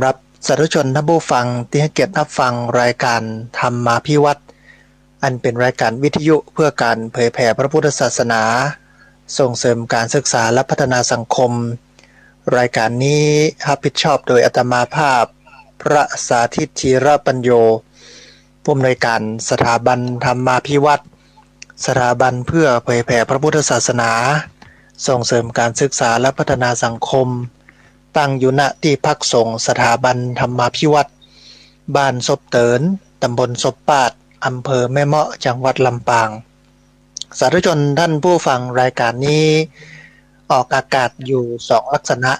รับสาธุชนท่านผู้ฟังที่ให้เกียรติรับฟังรายการธรรมาภิวัตน์อันเป็นรายการวิทยุเพื่อการเผยแผ่พระพุทธศาสนาส่งเสริมการศึกษาและพัฒนาสังคมรายการนี้รับผิดชอบโดยอาตมาภาพพระสาธิตธีรปัญโยผู้อำนวยการสถาบันธรรมาภิวัตน์สถาบันเพื่อเผยแผ่พระพุทธศาสนาส่งเสริมการศึกษาและพัฒนาสังคมตั้งอยู่ณที่พักสงฆ์สถาบันธรรมาภิวัตน์บ้านศพเตินตำบลศพปาดอำเภอแม่เมาะจังหวัดลำปางสาธุชนท่านผู้ฟังรายการนี้ออกอากาศอยู่สองลักษณะ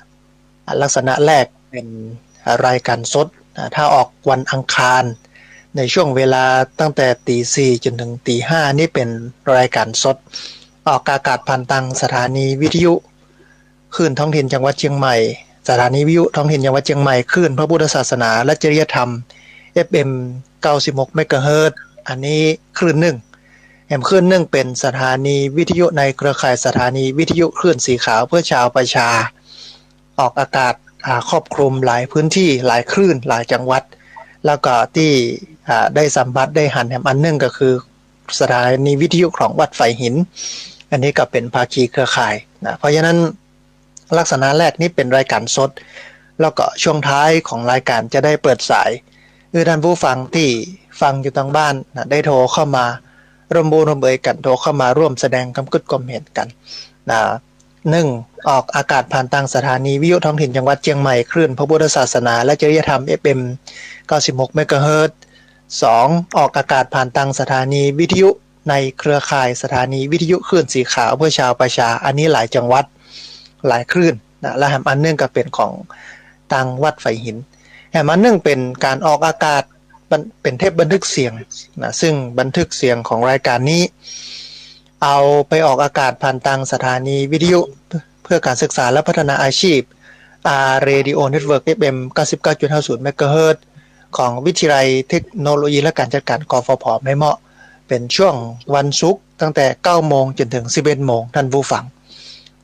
ลักษณะแรกเป็นรายการสดถ้าออกวันอังคารในช่วงเวลาตั้งแต่ตี 4จนถึงตี 5นี่เป็นรายการสดออกอากาศผ่านทางสถานีวิทยุคลื่นท้องถิ่นจังหวัดเชียงใหม่สถานีวิทยุท้องถิ่นจังหวัดเชียงใหม่คลื่นพระพุทธศาสนาและจริยธรรม FM 96เมกะเฮิรตซ์อันนี้คลื่นหนึ่งคลื่นหนึ่งเป็นสถานีวิทยุในเครือข่ายสถานีวิทยุคลื่นสีขาวเพื่อชาวประชาออกอากาศครอบคลุมหลายพื้นที่หลายคลื่นหลายจังหวัดแล้วก็ที่ได้สัมผัสได้หันอันหนึ่งก็คือสถานีวิทยุของวัดไฟหินอันนี้ก็เป็นภาคีเครือข่ายนะเพราะฉะนั้นลักษณะแรกนี่เป็นรายการสดแล้วก็ช่วงท้ายของรายการจะได้เปิดสายคือท่านผู้ฟังที่ฟังอยู่ทางบ้านนะได้โทรเข้ามาร่วมบูรณาเบยกันโทรเข้ามาร่วมแสดงความคิดความเห็นกันนะออกอากาศผ่านทางสถานีวิทยุท้องถิ่นจังหวัดเชียงใหม่คลื่นพระพุทธศาสนาและจริยธรรม FM 96เมกะเฮิรตซ์2ออกอากาศผ่านทางสถานีวิทยุในเครือข่ายสถานีวิทยุคลื่นสีขาวเพื่อชาวประชาอันนี้หลายจังหวัดหลายคลื่นนะและอันนึงก็เป็นของทางวัดไฟหินอันนึงเป็นการออกอากาศเป็นเทปบันทึกเสียงนะซึ่งบันทึกเสียงของรายการนี้เอาไปออกอากาศผ่านทางสถานีวิทยุเพื่อการศึกษาและพัฒนาอาชีพRadio Network FM 99.50เมกะเฮิรตซ์ของวิทยาลัยเทคโนโลยีและการจัดการกฟผ.แม่เมาะเป็นช่วงวันศุกร์ตั้งแต่ 9 โมงจนถึง 11 โมงท่านผู้ฟัง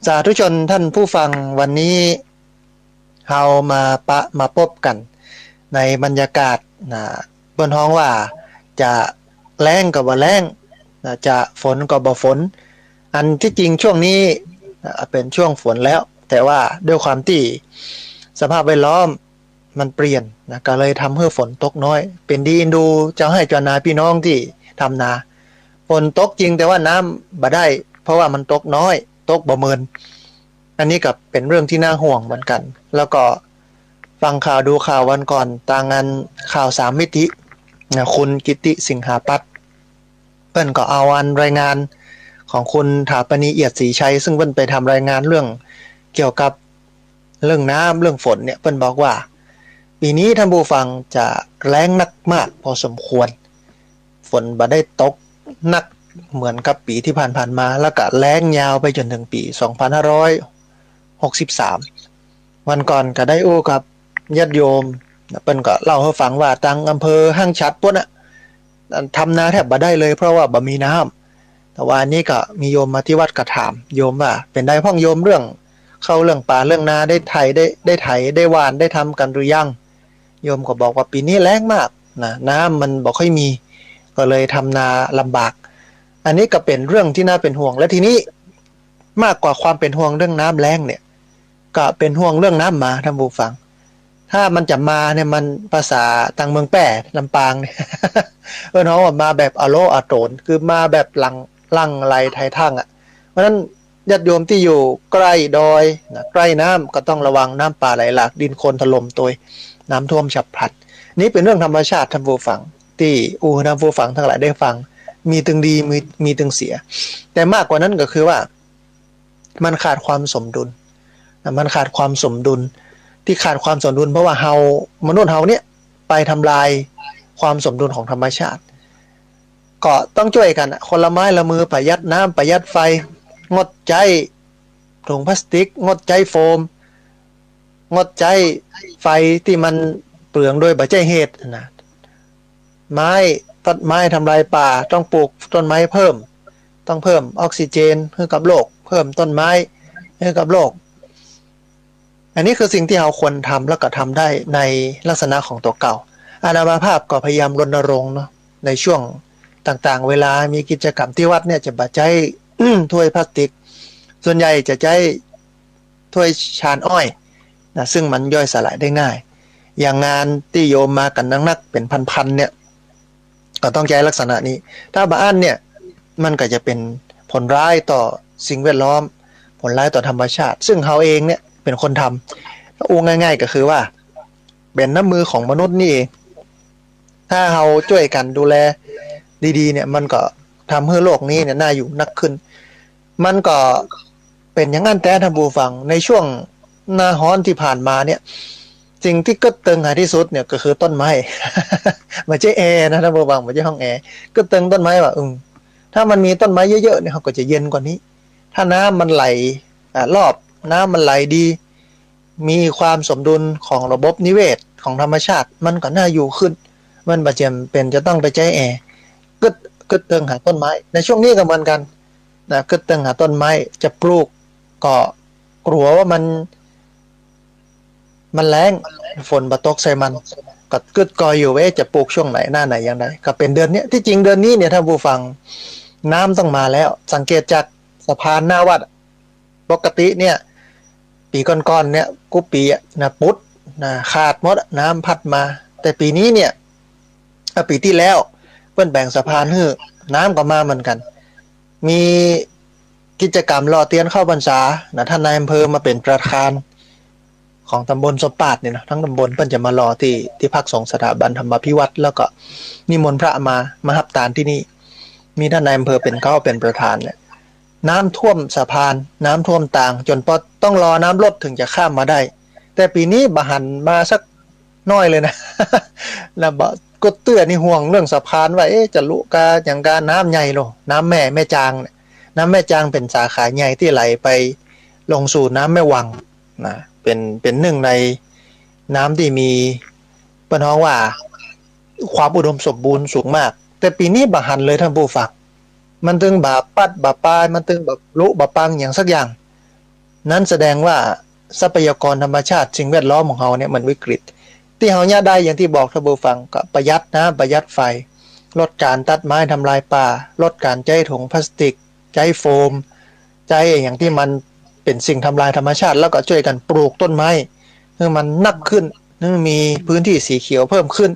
สาธุชนท่านผู้ฟังวันนี้เรามาพบกันในบรรยากาศบนห้องว่าจะแล้งกับว่าแล้งจะฝนกับบ่ฝนอันที่จริงช่วงนี้เป็นช่วงฝนแล้วแต่ว่าด้วยความที่สภาพแวดล้อมมันเปลี่ยนนะก็เลยทำให้ฝนตกน้อยเป็นดีอินดูเจ้าให้เจ้านาพี่น้องที่ทำนาฝนตกจริงแต่ว่าน้ำบ่ได้เพราะว่ามันตกน้อยตกบ่เมินอันนี้กับเป็นเรื่องที่น่าห่วงเหมือนกันแล้วก็ฟังข่าวดูข่าววันก่อนตางงานข่าว3มิตินะคุณกิติสิงหาปัตย์เพิ่นก็เอาอันรายงานของคุณถาปณีเอียดศรีชัยซึ่งเพิ่นไปทำรายงานเรื่องเกี่ยวกับเรื่องน้ำเรื่องฝนเนี่ยเพิ่นบอกว่าปีนี้ท่านผู้ฟังจะแล้งหนักมากพอสมควรฝนบ่ได้ตกหนักเหมือนกับปีที่ผ่านๆมาแล้วก็แล้งยาวไปจนถึงปี2563วันก่อนก็ได้อู้กับญาติโยมเพิ่นก็เล่าให้ฟังว่าทางอำเภอห้างฉัตรพุ่นน่ะทำนาแทบบ่ได้เลยเพราะว่าบ่มีน้ำแต่ว่านี้ก็มีโยมมาที่วัดก็ถามโยมว่าเป็นได้พ่องโยมเรื่องเข้าเรื่องป่าเรื่องนาได้ไถได้หว่านได้ทำกันหรือยังโยมก็บอกว่าปีนี้แล้งมากนะน้ำมันบ่ค่อยมีก็เลยทำนาลำบากอันนี้ก็เป็นเรื่องที่น่าเป็นห่วงและทีนี้มากกว่าความเป็นห่วงเรื่องน้ำแล้งเนี่ยก็เป็นห่วงเรื่องน้ำมาท่านผู้ฟังถ้ามันจะมาเนี่ยมันภาษาทางเมืองแป้ลำปางเนี่ยน้องว่ามาแบบอโลอโตนคือมาแบบลังไหลไทยทั้งอ่ะเพราะฉะนั้นญาติโยมที่อยู่ใกล้ดอยนะใกล้น้ำก็ต้องระวังน้ำป่าไหลหลากดินโคลนถล่มตัวน้ำท่วมฉับพลันนี่เป็นเรื่องธรรมชาติท่านผู้ฟังที่ท่านผู้ฟังทั้งหลายได้ฟังมีตึงดีมีตึงเสียแต่มากกว่านั้นก็คือว่ามันขาดความสมดุลมันขาดความสมดุลที่ขาดความสมดุลเพราะว่ามนุษย์เฮาเนี่ยไปทำลายความสมดุลของธรรมชาติก็ต้องช่วยกันคนละไม้ละมือประหยัดน้ำประหยัดไฟงดใช้ถุงพลาสติกงดใช้โฟมงดใช้ไฟที่มันเปลืองโดยบ่ใช่เหตุนะตัดไม้ทำลายป่าต้องปลูกต้นไม้เพิ่มต้องเพิ่มออกซิเจนให้กับโลกเพิ่มต้นไม้ให้กับโลก อันนี้คือสิ่งที่เราควรทำแล้วก็ทำได้ในลักษณะของตัวเก่าอาณามาภาพก็พยายามรณรงค์เนาะในช่วงต่างๆเวลามีกิจกรรมที่วัดเนี่ยจะบัดใจถ้วยพลาสติกส่วนใหญ่จะใช้ถ้วยชานอ้อยนะซึ่งมันย่อยสลายได้ง่ายอย่างงานที่โยมมากันนักๆเป็นพันๆเนี่ยก็ต้องใช้ลักษณะนี้ถ้าบาอันเนี่ยมันก็จะเป็นผลร้ายต่อสิ่งแวดล้อมผลร้ายต่อธรรมชาติซึ่งเขาเองเนี่ยเป็นคนทำอูง่ายๆก็คือว่าเป็นน้ำมือของมนุษย์นี่เองถ้าเราช่วยกันดูแลดีๆเนี่ยมันก็ทำให้โลกนี้เนี่ยน่าอยู่นักขึ้นมันก็เป็นอย่างนั้นแต่ท่านผู้ฟังในช่วงหน้าร้อนที่ผ่านมาเนี่ยสิ่งที่ก็เติงหายที่สุดเนี่ยก็คือต้นไม้ ไม่ใช่แอร์นะท่านผู้ฟังไม่ใช่ห้องแอร์ก็เติงต้นไม้ว่าถ้ามันมีต้นไม้เยอะๆเนี่ยเขาก็จะเย็นกว่านี้ถ้าน้ำมันไหลรอบน้ำมันไหลดีมีความสมดุลของระบบนิเวศของธรรมชาติมันก็น่าอยู่ขึ้นมันบ่จำเป็นจะต้องไปใช้แอร์ก็เติงหาต้นไม้ในช่วงนี้ก็เหมือนกันนะก็เติงหาต้นไม้จะปลูกก็กลัวว่ามันแรงฝนบ่ตกใส่มันก็กึดกอยอยู่จะปลูกช่วงไหนหน้าไหนอย่างไรก็เป็นเดือนนี้ที่จริงเดือนนี้เนี่ยถ้าผู้ฟังน้ำต้องมาแล้วสังเกตจากสะพานหน้าวัดปกติเนี่ยปีก่อนๆเนี่ยกุปีนะปุ๊ดนะขาดหมดน้ำพัดมาแต่ปีนี้เนี่ยปีที่แล้วเพื่อนแบ่งสะพานให้น้ำก็มาเหมือนกันมีกิจกรรมรอเตียนเข้าพรรษานะท่านนายอำเภอมาเป็นประธานของตำบลสมปาดเนี่ยนะทั้งตำบลเพิ่นจะมารอที่พักสงฆ์สถาบันธรรมพิวัตรแล้วก็นิมนต์พระมาหับตานที่นี่มีท่านนายอำเภอเป็นเขาเป็นประธานเนี่ยน้ำท่วมสะพานน้ำท่วมต่างจนพอต้องรอน้ำลดถึงจะข้ามมาได้แต่ปีนี้บหันมาสักน้อยเลยนะ แล้วก็เตือนนี่ห่วงเรื่องสะพานว่าจะลุกาอย่างการน้ำใหญ่หรอน้ำแม่จางเนี่ยน้ำแม่จางเป็นสาขาใหญ่ที่ไหลไปลงสู่น้ำแม่วังนะเป็นหนึ่งในน้ำที่มีปนท้องว่าความอุดมสมบูรณ์สูงมากแต่ปีนี้บหันเลยท่านผู้ฟังมันถึงบาปัดบาปายมันถึงแบบลุบาปังอย่างสักอย่างนั้นแสดงว่าทรัพยากรธรรมชาติสิ่งแวดล้อมของเราเนี่ยมันวิกฤตที่เฮาเนี่ยได้อย่างที่บอกท่านผู้ฟังก็ประหยัดนะประหยัดไฟลดการตัดไม้ทำลายป่าลดการใช้ถุงพลาสติกใช้โฟมใช้อย่างที่มันเป็นสิ่งทำลายธรรมชาติแล้วก็ช่วยกันปลูกต้นไม้ให้มันนักขึ้นมีพื้นที่สีเขียวเพิ่มขึ้น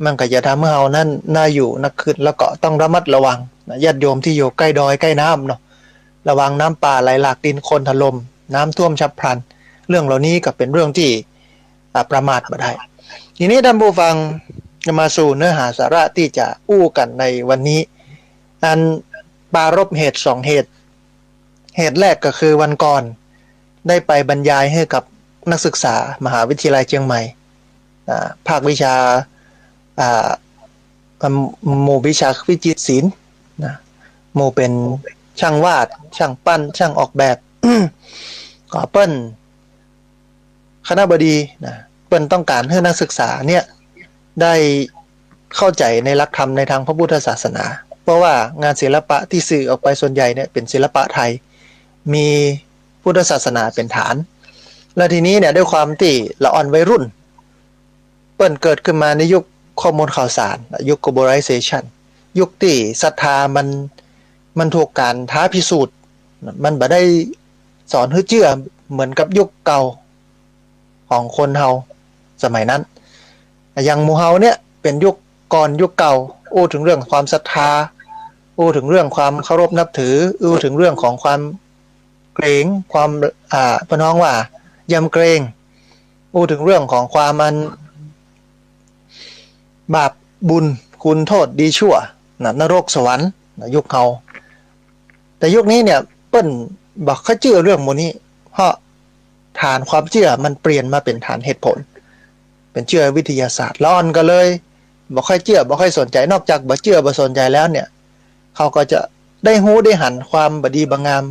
มันก็จะทำให้เรานั้นน่าอยู่นักขึ้นแล้วก็ต้องระมัดระวังญาติโยมที่อยู่ใกล้ดอยใกล้น้ำเนาะระวังน้ำป่าไหลหลากดินโคลนถล่มน้ำท่วมฉับพลันเรื่องเหล่านี้ก็เป็นเรื่องที่ประมาทไม่ได้ทีนี้ท่านผู้ฟังจะมาสู่เนื้อหาสาระที่จะอู้กันในวันนี้อันปารภเหตุสองเหตุแรกก็คือวันก่อนได้ไปบรรยายให้กับนักศึกษามหาวิทยาลัยเชียงใหม่ภาควิชาหมู่วิชาวิจิตรศิลป์นะหมู่เป็นช่างวาดช่างปั้นช่างออกแบบ ก็เปิ้นคณบดีนะเปิ้นต้องการให้นักศึกษาเนี่ยได้เข้าใจในหลักธรรมในทางพระพุทธศาสนาเพราะว่างานศิลปะที่สื่อออกไปส่วนใหญ่เนี่ยเป็นศิลปะไทยมีพุทธศาสนาเป็นฐานและทีนี้เนี่ยด้วยความที่ละอ่อนวัยรุ่นเปิ้นเกิดขึ้นมาในยุคข้อมูลข่าวสารยุค globalization ยุคที่ศรัทธามันถูกการท้าพิสูจน์มันบ่ได้สอนให้เชื่อเหมือนกับยุคเก่าของคนเฮาสมัยนั้นอย่างหมู่เฮาเนี่ยเป็นยุคก่อนยุคเก่าอู้ถึงเรื่องความศรัทธาอู้ถึงเรื่องความเคารพนับถืออู้ถึงเรื่องของความเกรงความพน้องว่ายำเกรงอู้ถึงเรื่องของความมันบาปบุญคุณโทษดีชั่วนรกสวรรค์ยุคเฮาแต่ยุคนี้เนี่ยเปิ้นบอกเขาเชื่อเรื่องโมนี้เพราะฐานความเชื่อมันเปลี่ยนมาเป็นฐานเหตุผลเป็นเชื่อวิทยาศาสตร์ร้อนก็เลยบอกค่อยเชื่อบอกค่อยสนใจนอกจากบ่เชื่อบ่สนใจแล้วเนี่ยเขาก็จะได้หู้ได้หันความบดีบางงาม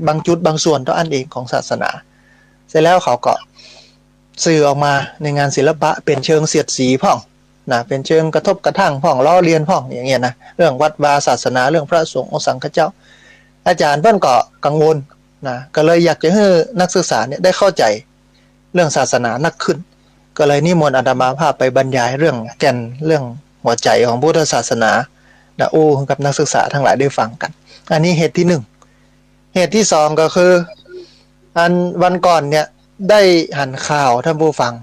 บางจุดบางส่วนต่ออันเองของศาสนาเสร็จแล้วเขาก็สื่อออกมาในงานศิลปะเป็นเชิงเสียดสีพ่องนะเป็นเชิงกระทบกระทั่งพ่องล้อเลียนพ่องอย่างเงี้ยนะเรื่องวัดวาศาสนาเรื่องพระสงฆ์องค์สังฆเจ้าอาจารย์เพิ่นก็กังวลนะก็เลยอยากจะให้นักศึกษาเนี่ยได้เข้าใจ เรื่องศาสนานักขึ้นก็เลยนิมนต์อาตมาภาพไปบรรยายเรื่องแก่นเรื่องหัวใจของพุทธศาสนาโอ้กับนักศึกษาทั้งหลายได้ฟังกันอันนี้เหตุที่หนึ่งเหตุที่สองก็คืออันวันก่อนเนี่ยได้หันข่าวท่านผู้ฟัง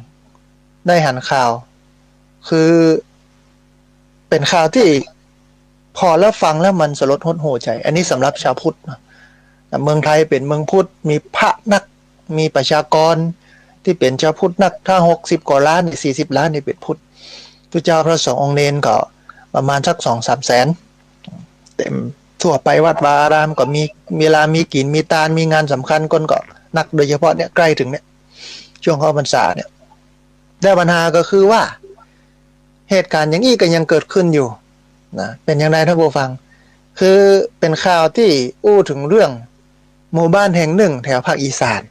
ได้หันข่าวคือเป็นข่าวที่พอแล้วฟังแล้วมันสลดหดหู่ใจอันนี้สำหรับชาวพุทธเมืองไทยเป็นเมืองพุทธมีพระนักมีประชากรที่เป็นชาวพุทธนักถ้า60 กว่าล้าน40 ล้านนี่เป็นพุทธทุเจ้าพระสงฆ์องค์เนนก็ประมาณสัก2-3 แสนเต็มทั่วไปวัดวาอารามก็มีเวลามีกินมีตาลมีงานสำคัญคนก็นักโดยเฉพาะเนี่ยใกล้ถึงเนี่ยช่วงเข้าพรรษาเนี่ยได้ปัญหาก็คือว่าเหตุการณ์อย่างนี้ก็ยังเกิดขึ้นอยู่นะเป็นอย่างไรท่านผู้ฟังคือเป็นข่าวที่อู้ถึงเรื่องหมู่บ้านแห่งหนึ่งแถวภาคอีสาน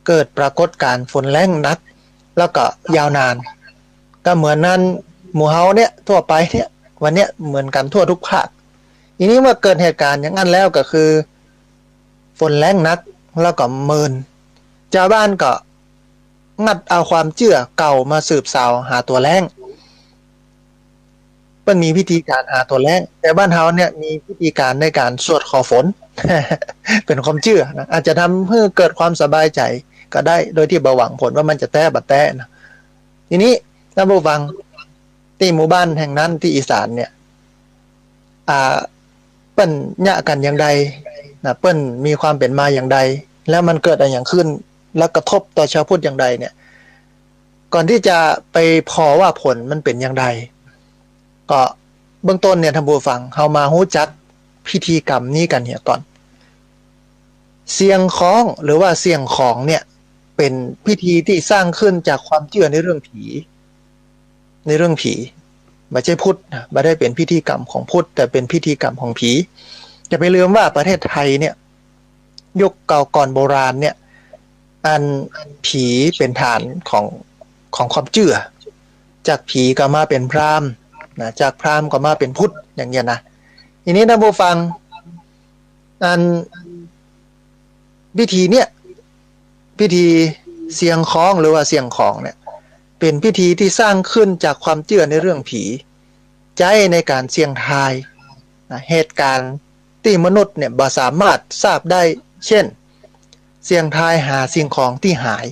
เกิดปรากฏการณ์ฝนแรงหนักแล้วก็ยาวนานก็เหมือนนั้นหมู่เฮาเนี่ยทั่วไปเนี่ยวันเนี้ยเหมือนกันทั่วทุกภาคทีนี้เมื่อเกิดเหตุการณ์อย่างนั้นแล้วก็คือฝนแรงหนักแล้วก็เมินชาวบ้านก็งัดเอาความเชื่อเก่ามาสืบสาวหาตัวแรงมันมีวิธีการหาตัวแรงแต่บ้านเฮาเนี่ยมีวิธีการในการสวดขอฝน เป็นความเชื่อนะอาจจะทำให้เกิดความสบายใจก็ได้โดยที่บ่หวังผลว่ามันจะแต้บัดแต้นะทีนี้ท่านผู้ฟังที่หมู่บ้านแห่งนั้นที่อีสานเนี่ยเปิ้นยะกันอย่างใดนะเปิ้นมีความเป็นมาอย่างใดแล้วมันเกิดอะไรอย่างขึ้นแล้วกระทบต่อชาวพุทธอย่างใดเนี่ยก่อนที่จะไปพอว่าผลมันเป็นอย่างใดก็เบื้องต้นเนี่ยท่านผู้ฟังเฮามาฮู้จักพิธีกรรมนี้กันเนี่ยก่อนเสียงค้องหรือว่าเสียงของเนี่ยเป็นพิธีที่สร้างขึ้นจากความเชื่อในเรื่องผีไม่ใช่พุทธนะไม่ได้เป็นพิธีกรรมของพุทธแต่เป็นพิธีกรรมของผีอย่าไปลืมว่าประเทศไทยเนี่ยยุคเก่าก่อนโบราณเนี่ยอันผีเป็นฐานของความเชื่อจากผีก็มาเป็นพราหมณ์นะจากพราหมณ์ก็มาเป็นพุทธอย่างเงี้ยนะทีนี้ท่านผู้ฟังอันพิธีเนี่ยพิธีเสียงคล้องหรือว่าเสียงของเนี่ยเป็นพิธีที่สร้างขึ้นจากความเชื่อในเรื่องผีใจในการเสี่ยงทายนะเหตุการณ์ที่มนุษย์เนี่ยบ่สามารถทราบได้เช่นเสี่ยงทายหาสิ่งของที่หาย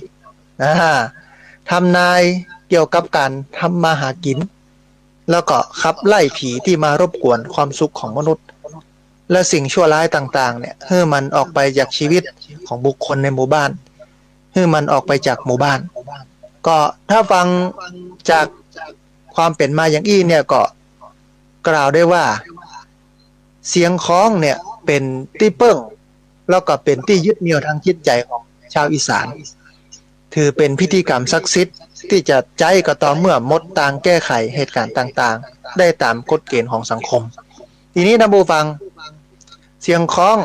นะทำนายเกี่ยวกับการทำมาหากินแล้วก็ขับไล่ผีที่มารบกวนความสุขของมนุษย์และสิ่งชั่วร้ายต่างๆเนี่ยให้มันออกไปจากชีวิตของบุคคลในหมู่บ้านให้มันออกไปจากหมู่บ้านก็ถ้าฟังจากความเป็นมาอย่างอี้เนี่ยก็กล่าวได้ว่าเสียงคล้องเนี่ยเป็นที่เปิ้งแล้วก็เป็นที่ยึดเหนี่ยวทางจิตใจของชาวอีสานถือเป็นพิธีกรรมศักดิ์สิทธิ์ที่จะใจก็ต่อเมื่อมดต่างแก้ไขเหตุการณ์ต่างๆได้ตามกฎเกณฑ์ของสังคมทีนี้ท่านผู้ฟังเสียงคล้อง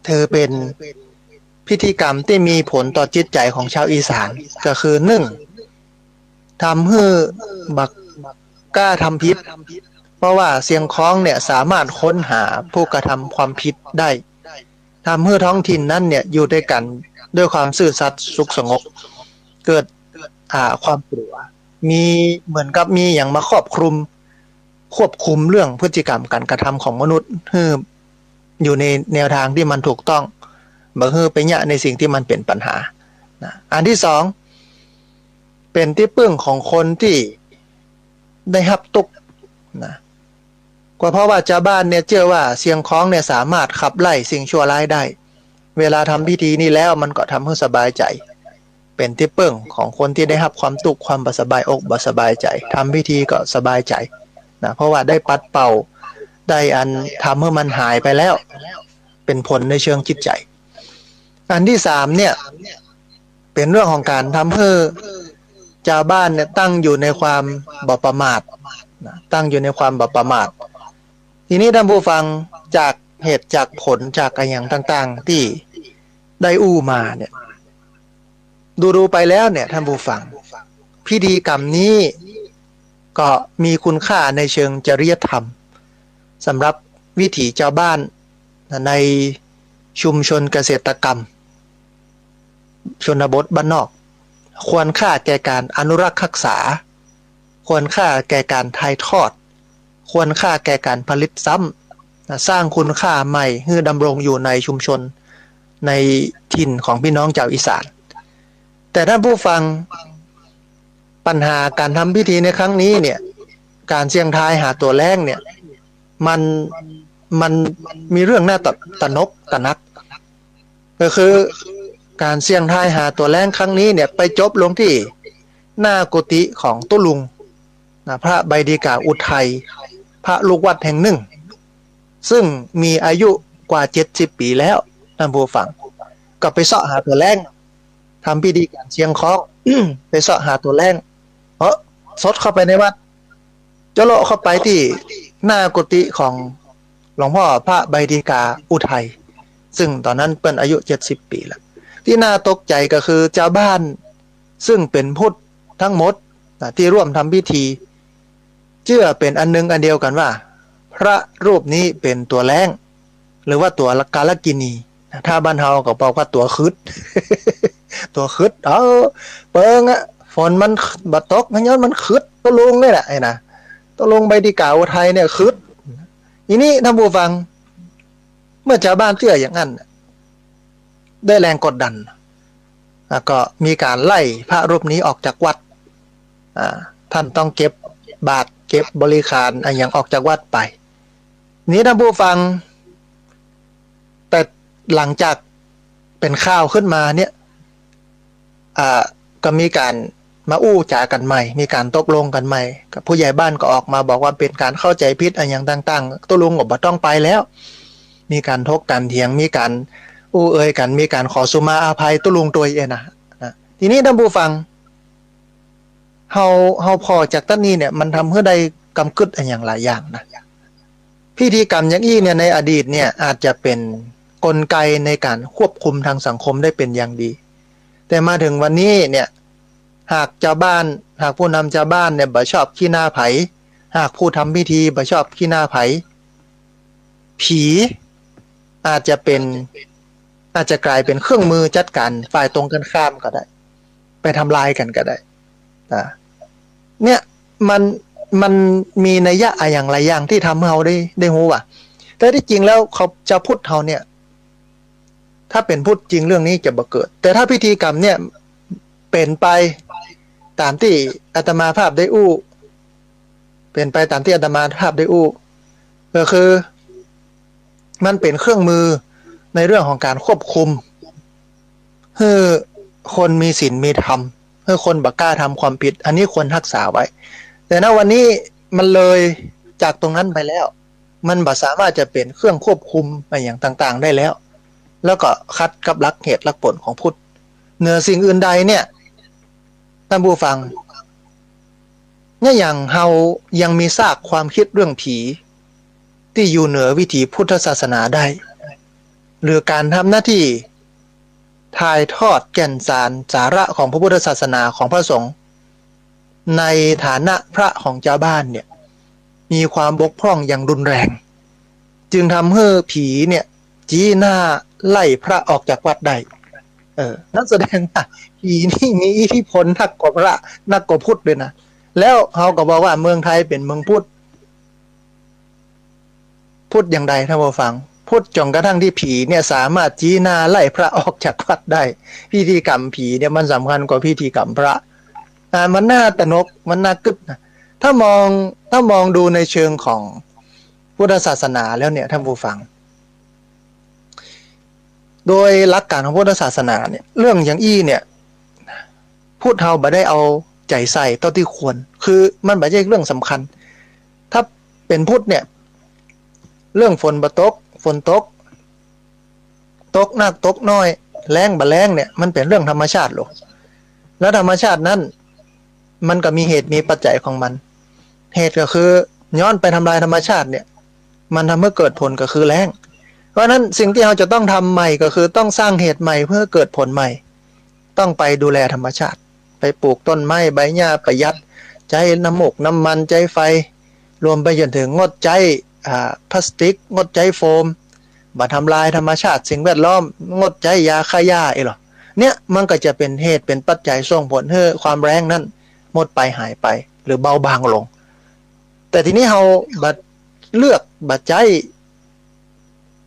เธอเป็นพิธีกรรมที่มีผลต่อจิตใจของชาวอีสานก็คือ1ทำให้บักกล้าทำผิดเพราะว่าเสียงคล้องเนี่ยสามารถค้นหาผู้กระทำความผิดได้ทำให้ท้องถิ่นนั้นเนี่ยอยู่ด้วยกันด้วยความซื่อสัตย์สุขสงบเกิดความกลัวมีเหมือนกับมีอย่างมาควบคุมเรื่องพฤติกรรมการกระทำของมนุษย์ให้อยู่ในแนวทางที่มันถูกต้องบ่ให้ไปยะในสิ่งที่มันเป็นปัญหานะอันที่2เป็นที่พึ่งของคนที่ได้รับทุกข์นะก็เพราะว่าชาวบ้านเนี่ยเชื่อว่าเสียงคล้องเนี่ยสามารถขับไล่สิ่งชั่วร้ายได้เวลาทำพิธีนี้แล้วมันก็ทำให้สบายใจเป็นที่พึ่งของคนที่ได้รับความทุกข์ความบ่สบายอกบ่สบายใจทำพิธีก็สบายใจนะเพราะว่าได้ปัดเป่าได้อันทำให้มันหายไปแล้วเป็นผลในเชิงจิตใจอันที่3เนี่ยเป็นเรื่องของการทำให้ชาวบ้านเนี่ยตั้งอยู่ในความบ่ประมาทนะตั้งอยู่ในความบ่ประมาททีนี้ท่านผู้ฟังจากเหตุจากผลจากอะไรอย่างต่างๆที่ได้อู้มาเนี่ยดูไปแล้วเนี่ยท่านผู้ฟังพิธีกรรมนี้ก็มีคุณค่าในเชิงจริยธรรมสำหรับวิถีชาวบ้านในชุมชนเกษตรกรรม ชนบทบ้านนอก ควรค่าแก่การอนุรักษ์รักษา ควรค่าแก่การถ่ายทอด ควรค่าแก่การผลิตซ้ำสร้างคุณค่าใหม่ให้ดำรงอยู่ในชุมชนในถิ่นของพี่น้องชาวอีสานแต่ถ้าผู้ฟังปัญหาการทำพิธีในครั้งนี้เนี่ยการเสี่ยงทายหาตัวแรงเนี่ยมันมันมีเรื่องน่าตระหนกตระหนักก็คือการเสี่ยงทายหาตัวแรงครั้งนี้เนี่ยไปจบลงที่หน้ากุฏิของตุลุงพระใบดีกาอุทัยพระลูกวัดแห่งหนึ่งซึ่งมีอายุกว่า70 ปีแล้วท่านผู้ฟังก็ไปเสาะหาตัวแรงทำพิธีการเชียงคล้อง ไปเสาะหาตัวแรงเพราะสดเข้าไปในวัดจะเลาะเข้าไปที่หน้ากุฏิของหลวงพ่อพระใบดีกาอุทัยซึ่งตอนนั้นเป็นอายุ70 ปีแล้วที่น่าตกใจก็คือเจ้าบ้านซึ่งเป็นพุทธทั้งหมดที่ร่วมทำพิธีเชื่อเป็นอันนึงอันเดียวกันว่าพระรูปนี้เป็นตัวแรงหรือว่าตัวกาลกินีถ้าบ้านเฮาก็บอกว่าตัวคึด ตัวคึดเปิงอะฝนมันบัดตกมันย้อนมันคึดตัวลุงนี่แหละไอ้นะตัวลุงใบดีกาอุทัยเนี่ยคึดทีนี้ท่านผู้ฟังเมื่อชาวบ้านเชื่ออย่างนั้นได้แรงกดดันก็มีการไล่พระรูปนี้ออกจากวัดท่านต้องเก็บบาตรเก็บบริขารอย่างออกจากวัดไปนี้ท่านผู้ฟังแต่หลังจากเป็นข่าวขึ้นมาเนี่ยก็มีการมาอู้จากันใหม่มีการตกลงกันใหม่กับผู้ใหญ่บ้านก็ออกมาบอกว่าเป็นการเข้าใจผิดอย่างต่างๆตัวลุงก็บ่ต้องไปแล้วมีการทกกันเถียงมีการอู้เอ่ยกันมีการขอสุมาอาภัยตัวลุงตัวเองนะทีนี้ท่านผู้ฟังเฮาพอจากต้นนี้เนี่ยมันทำให้ได้กำกึดอย่างหลายอย่างนะพิธีกรรมอย่างอี้เนี่ยในอดีตเนี่ยอาจจะเป็นกลไกในการควบคุมทางสังคมได้เป็นอย่างดีแต่มาถึงวันนี้เนี่ยหากชาวบ้านหากผู้นำชาวบ้านเนี่ยบ่ชอบขี้หน้าไผหากผู้ทำพิธีบ่ชอบขี้หน้าไผผีอาจจะกลายเป็นเครื่องมือจัดการฝ่ายตรงกันข้ามก็ได้ไปทำลายกันก็ได้เนี่ยมันมีนัยยะอย่างหลายอย่างที่ทำให้เราได้รู้ว่าแต่ที่จริงแล้วเขาจะพูดเขาเนี่ยถ้าเป็นพูดจริงเรื่องนี้จะบ่เกิดแต่ถ้าพิธีกรรมเนี่ยเป็นไปตามที่อาตมาภาพได้อู้เป็นไปตามที่อาตมาภาพได้อู้ก็คือมันเป็นเครื่องมือในเรื่องของการควบคุมให้คนมีศีลมีธรรมให้คนบ่กล้าทำความผิดอันนี้ควรรักษาไว้แต่ณวันนี้มันเลยจากตรงนั้นไปแล้วมันบ่สามารถจะเป็นเครื่องควบคุมอะไรอย่างต่างๆได้แล้วก็คัดกับหลักเหตุหลักผลของพุทธเหนือสิ่งอื่นใดเนี่ยท่านผู้ฟังเนี่ยอย่างเฮายังมีซากความคิดเรื่องผีที่อยู่เหนือวิถีพุทธศาสนาได้หรือการทำหน้าที่ถ่ายทอดแก่นสารสาระของพระพุทธศาสนาของพระสงฆ์ในฐานะพระของชาวบ้านเนี่ยมีความบกพร่องอย่างรุนแรงจึงทำให้ผีเนี่ยจี้หน้าไล่พระออกจากวัดได้นั่นแสดงว่าผีนี่มีอิทธิพลนักกว่าพระนักกว่าพุทธเลยนะแล้วเขาก็บอกว่าเมืองไทยเป็นเมืองพุทธอย่างใดท่านผู้ฟังพุทธจนกระทั่งที่ผีเนี่ยสามารถจี้หน้าไล่พระออกจากวัดได้พิธีกรรมผีเนี่ยมันสำคัญกว่าพิธีกรรมพระมันน่าตระหนกมันน่ากึศนะถ้ามองดูในเชิงของพุทธศาสนาแล้วเนี่ยท่านผู้ฟังโดยหลักการของพุทธศาสนาเนี่ยเรื่องอย่างอี้เนี่ยพูดเฮาบ่ได้เอาใจใส่เท่าที่ควรคือมันบ่ใช่เรื่องสำคัญถ้าเป็นพุทธเนี่ยเรื่องฝนบ่ตกฝนตกนักตกน้อยแรงบ่แรงเนี่ยมันเป็นเรื่องธรรมชาติหรอกแล้วธรรมชาตินั้นมันก็มีเหตุมีปัจจัยของมันเหตุก็คือย้อนไปทำลายธรรมชาติเนี่ยมันทำให้เกิดผลก็คือแรงเพราะนั้นสิ่งที่เราจะต้องทำใหม่ก็คือต้องสร้างเหตุใหม่เพื่อเกิดผลใหม่ต้องไปดูแลธรรมชาติไปปลูกต้นไม้ใบหญ้าประหยัดใช้น้ำมกน้ำมันใช้ไฟรวมไปจนถึงงดใช้พลาสติกงดใช้โฟมบ่ทำลายธรรมชาติสิ่งแวดล้อมงดใช้ยาฆ่าหญ้าหรอ เนี่ยมันก็จะเป็นเหตุเป็นปัจจัยส่งผลให้ความแรงนั้นหมดไปหายไปหรือเบาบางลงแต่ทีนี้เราบัดเลือกบัดใจ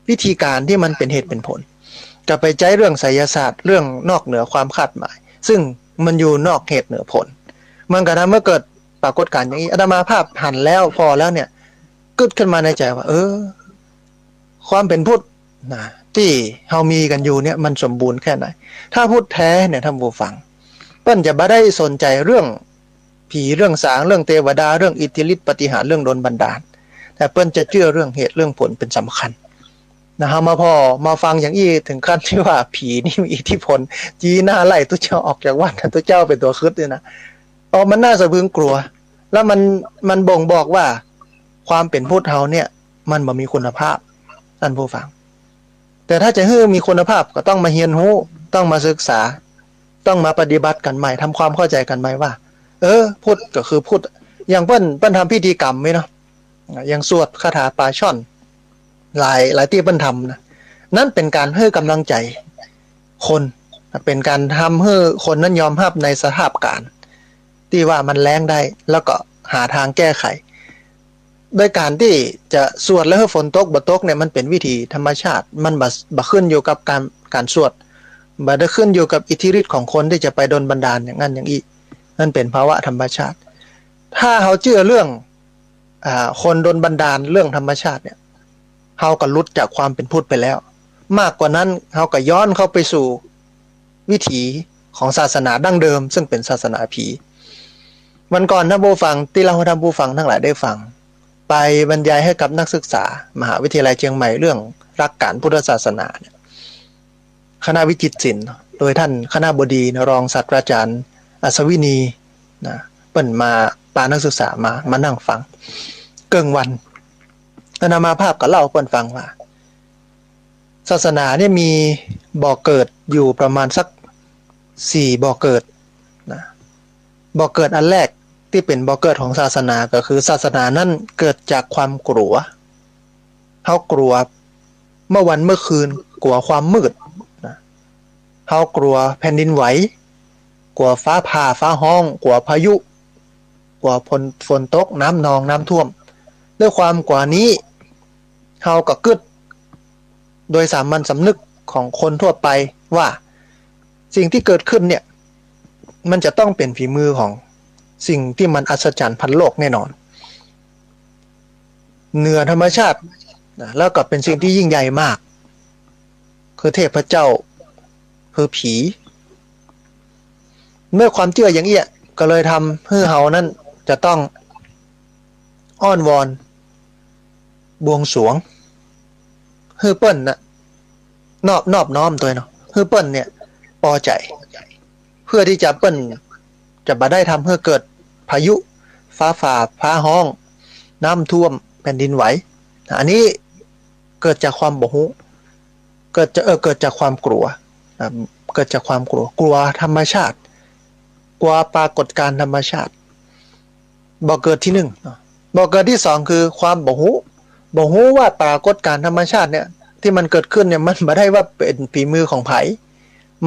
วิธีการที่มันเป็นเหตุเป็นผลจะไปใจเรื่องไสยศาสตร์เรื่องนอกเหนือความคาดหมายซึ่งมันอยู่นอกเหตุเหนือผลมันก็ทำเมื่อเกิดปรากฏการณ์อย่างนี้อาตมาภาพหันแล้วพอแล้วเนี่ยกึดขึ้นมาในใจว่าความเป็นพุทธนะที่เฮามีกันอยู่เนี่ยมันสมบูรณ์แค่ไหนถ้าพุทธแท้เนี่ยท่านผู้ฟังเปิ้นจะบ่ได้สนใจเรื่องผีเรื่องสางเรื่องเทวดาเรื่องอิทธิฤทธิปาฏิหาริย์เรื่องโดนบันดาลแต่เปิ้นจะเชื่อเรื่องเหตุเรื่องผลเป็นสำคัญนะฮะมาฟังอย่างอี้ถึงขั้นที่ว่าผีนี่มีอิทธิพลจีหน้าไล่ตัวเจ้าออกจากวัดตัวเจ้าเป็นตัวคึดเลยนะมันน่าสะพรึงกลัวแล้วมันบ่งบอกว่าความเป็นพุทธเฮาเนี่ยมันบ่มีคุณภาพท่านผู้ฟังแต่ถ้าจะให้มีคุณภาพก็ต้องมาเรียนรู้ต้องมาศึกษาต้องมาปฏิบัติกันใหม่ทำความเข้าใจกันใหม่ว่าพุทธก็คือพุทธอย่างเปิ้นทำพิธีกรรมไหมเนาะอย่างสวดคาถาปลาช่อนหลายที่เปิ้นทำนะนั่นเป็นการให้กำลังใจคนเป็นการทำให้คนนั้นยอมรับในสภาพการที่ว่ามันแรงได้แล้วก็หาทางแก้ไขโดยการที่จะสวดแล้วให้ฝนตกบ่ตกเนี่ยมันเป็นวิธีธรรมชาติมันบ่ขึ้นอยู่กับการสวดบ่ได้ขึ้นอยู่กับอิทธิฤทธิ์ของคนที่จะไปดลบันดาลอย่างนั้นอย่างนี้นั่นเป็นภาวะธรรมชาติถ้าเขาเชื่อเรื่องคนดลบันดาลเรื่องธรรมชาติเนี่ยเขาก็หลุดจากความเป็นพุทธไปแล้วมากกว่านั้นเขาก็ย้อนเข้าไปสู่วิถีของศาสนาดั้งเดิมซึ่งเป็นศาสนาผีวันก่อนท่านผู้ฟังที่เราท่านผู้ฟังทั้งหลายได้ฟังไปบรรยายให้กับนักศึกษามหาวิทยาลัยเชียงใหม่เรื่องหลักการพุทธศาสนาเนี่ยคณะวิจิตรศิลป์โดยท่านคณบดีรองศาสตราจารย์อัศวินีนะเปิ่นมาปานักศึกษามานั่งฟังเกิงวันนามาภาพก็เล่าเปิ่นฟังว่าศาสนาเนี่ยมีบ่อเกิดอยู่ประมาณสัก4บ่อเกิดนะบ่อเกิดอันแรกที่เป็นบ่อเกิดของศาสนาก็คือศาสนานั้นเกิดจากความกลัวเขากลัวเมื่อวันเมื่อคืนกลัวความมืดนะเขากลัวแผ่นดินไหวกลัวฟ้าผ่าฟ้าห้องกลัวพายุกลัวฝนตกน้ำนองน้ำท่วมด้วยความกลัวนี้เขาก็กึดโดยสามัญสำนึกของคนทั่วไปว่าสิ่งที่เกิดขึ้นเนี่ยมันจะต้องเป็นฝีมือของสิ่งที่มันอัศจรรย์พันโลกแน่นอนเหนือธรรมชาติแล้วก็เป็นสิ่งที่ยิ่งใหญ่มากคือเทพเจ้าคือผีเมื่อความเชื่ออย่างเงี้ยก็เลยทำให้เฮานั้นจะต้องอ้อนวอนบวงสรวงให้เปิ้นน่ะนอบน้อมตัวเนาะให้เปิ้นเนี่ยพอใจเพื่อที่จะเปิ้นจะบ่ได้ทำให้เกิดพายุฟ้าผ่าฟ้าห้องน้ำท่วมแผ่นดินไหวอันนี้เกิดจากความบ่ฮู้เกิดจากความกลัวเกิดจากความกลัวธรรมชาติกลัวปรากฏการณ์ธรรมชาติบ่เกิดที่1บ่เกิดที่2คือความบ่ฮู้ว่าปรากฏการณ์ธรรมชาติเนี่ยที่มันเกิดขึ้นเนี่ยมันบ่ได้ว่าเป็นฝีมือของไผ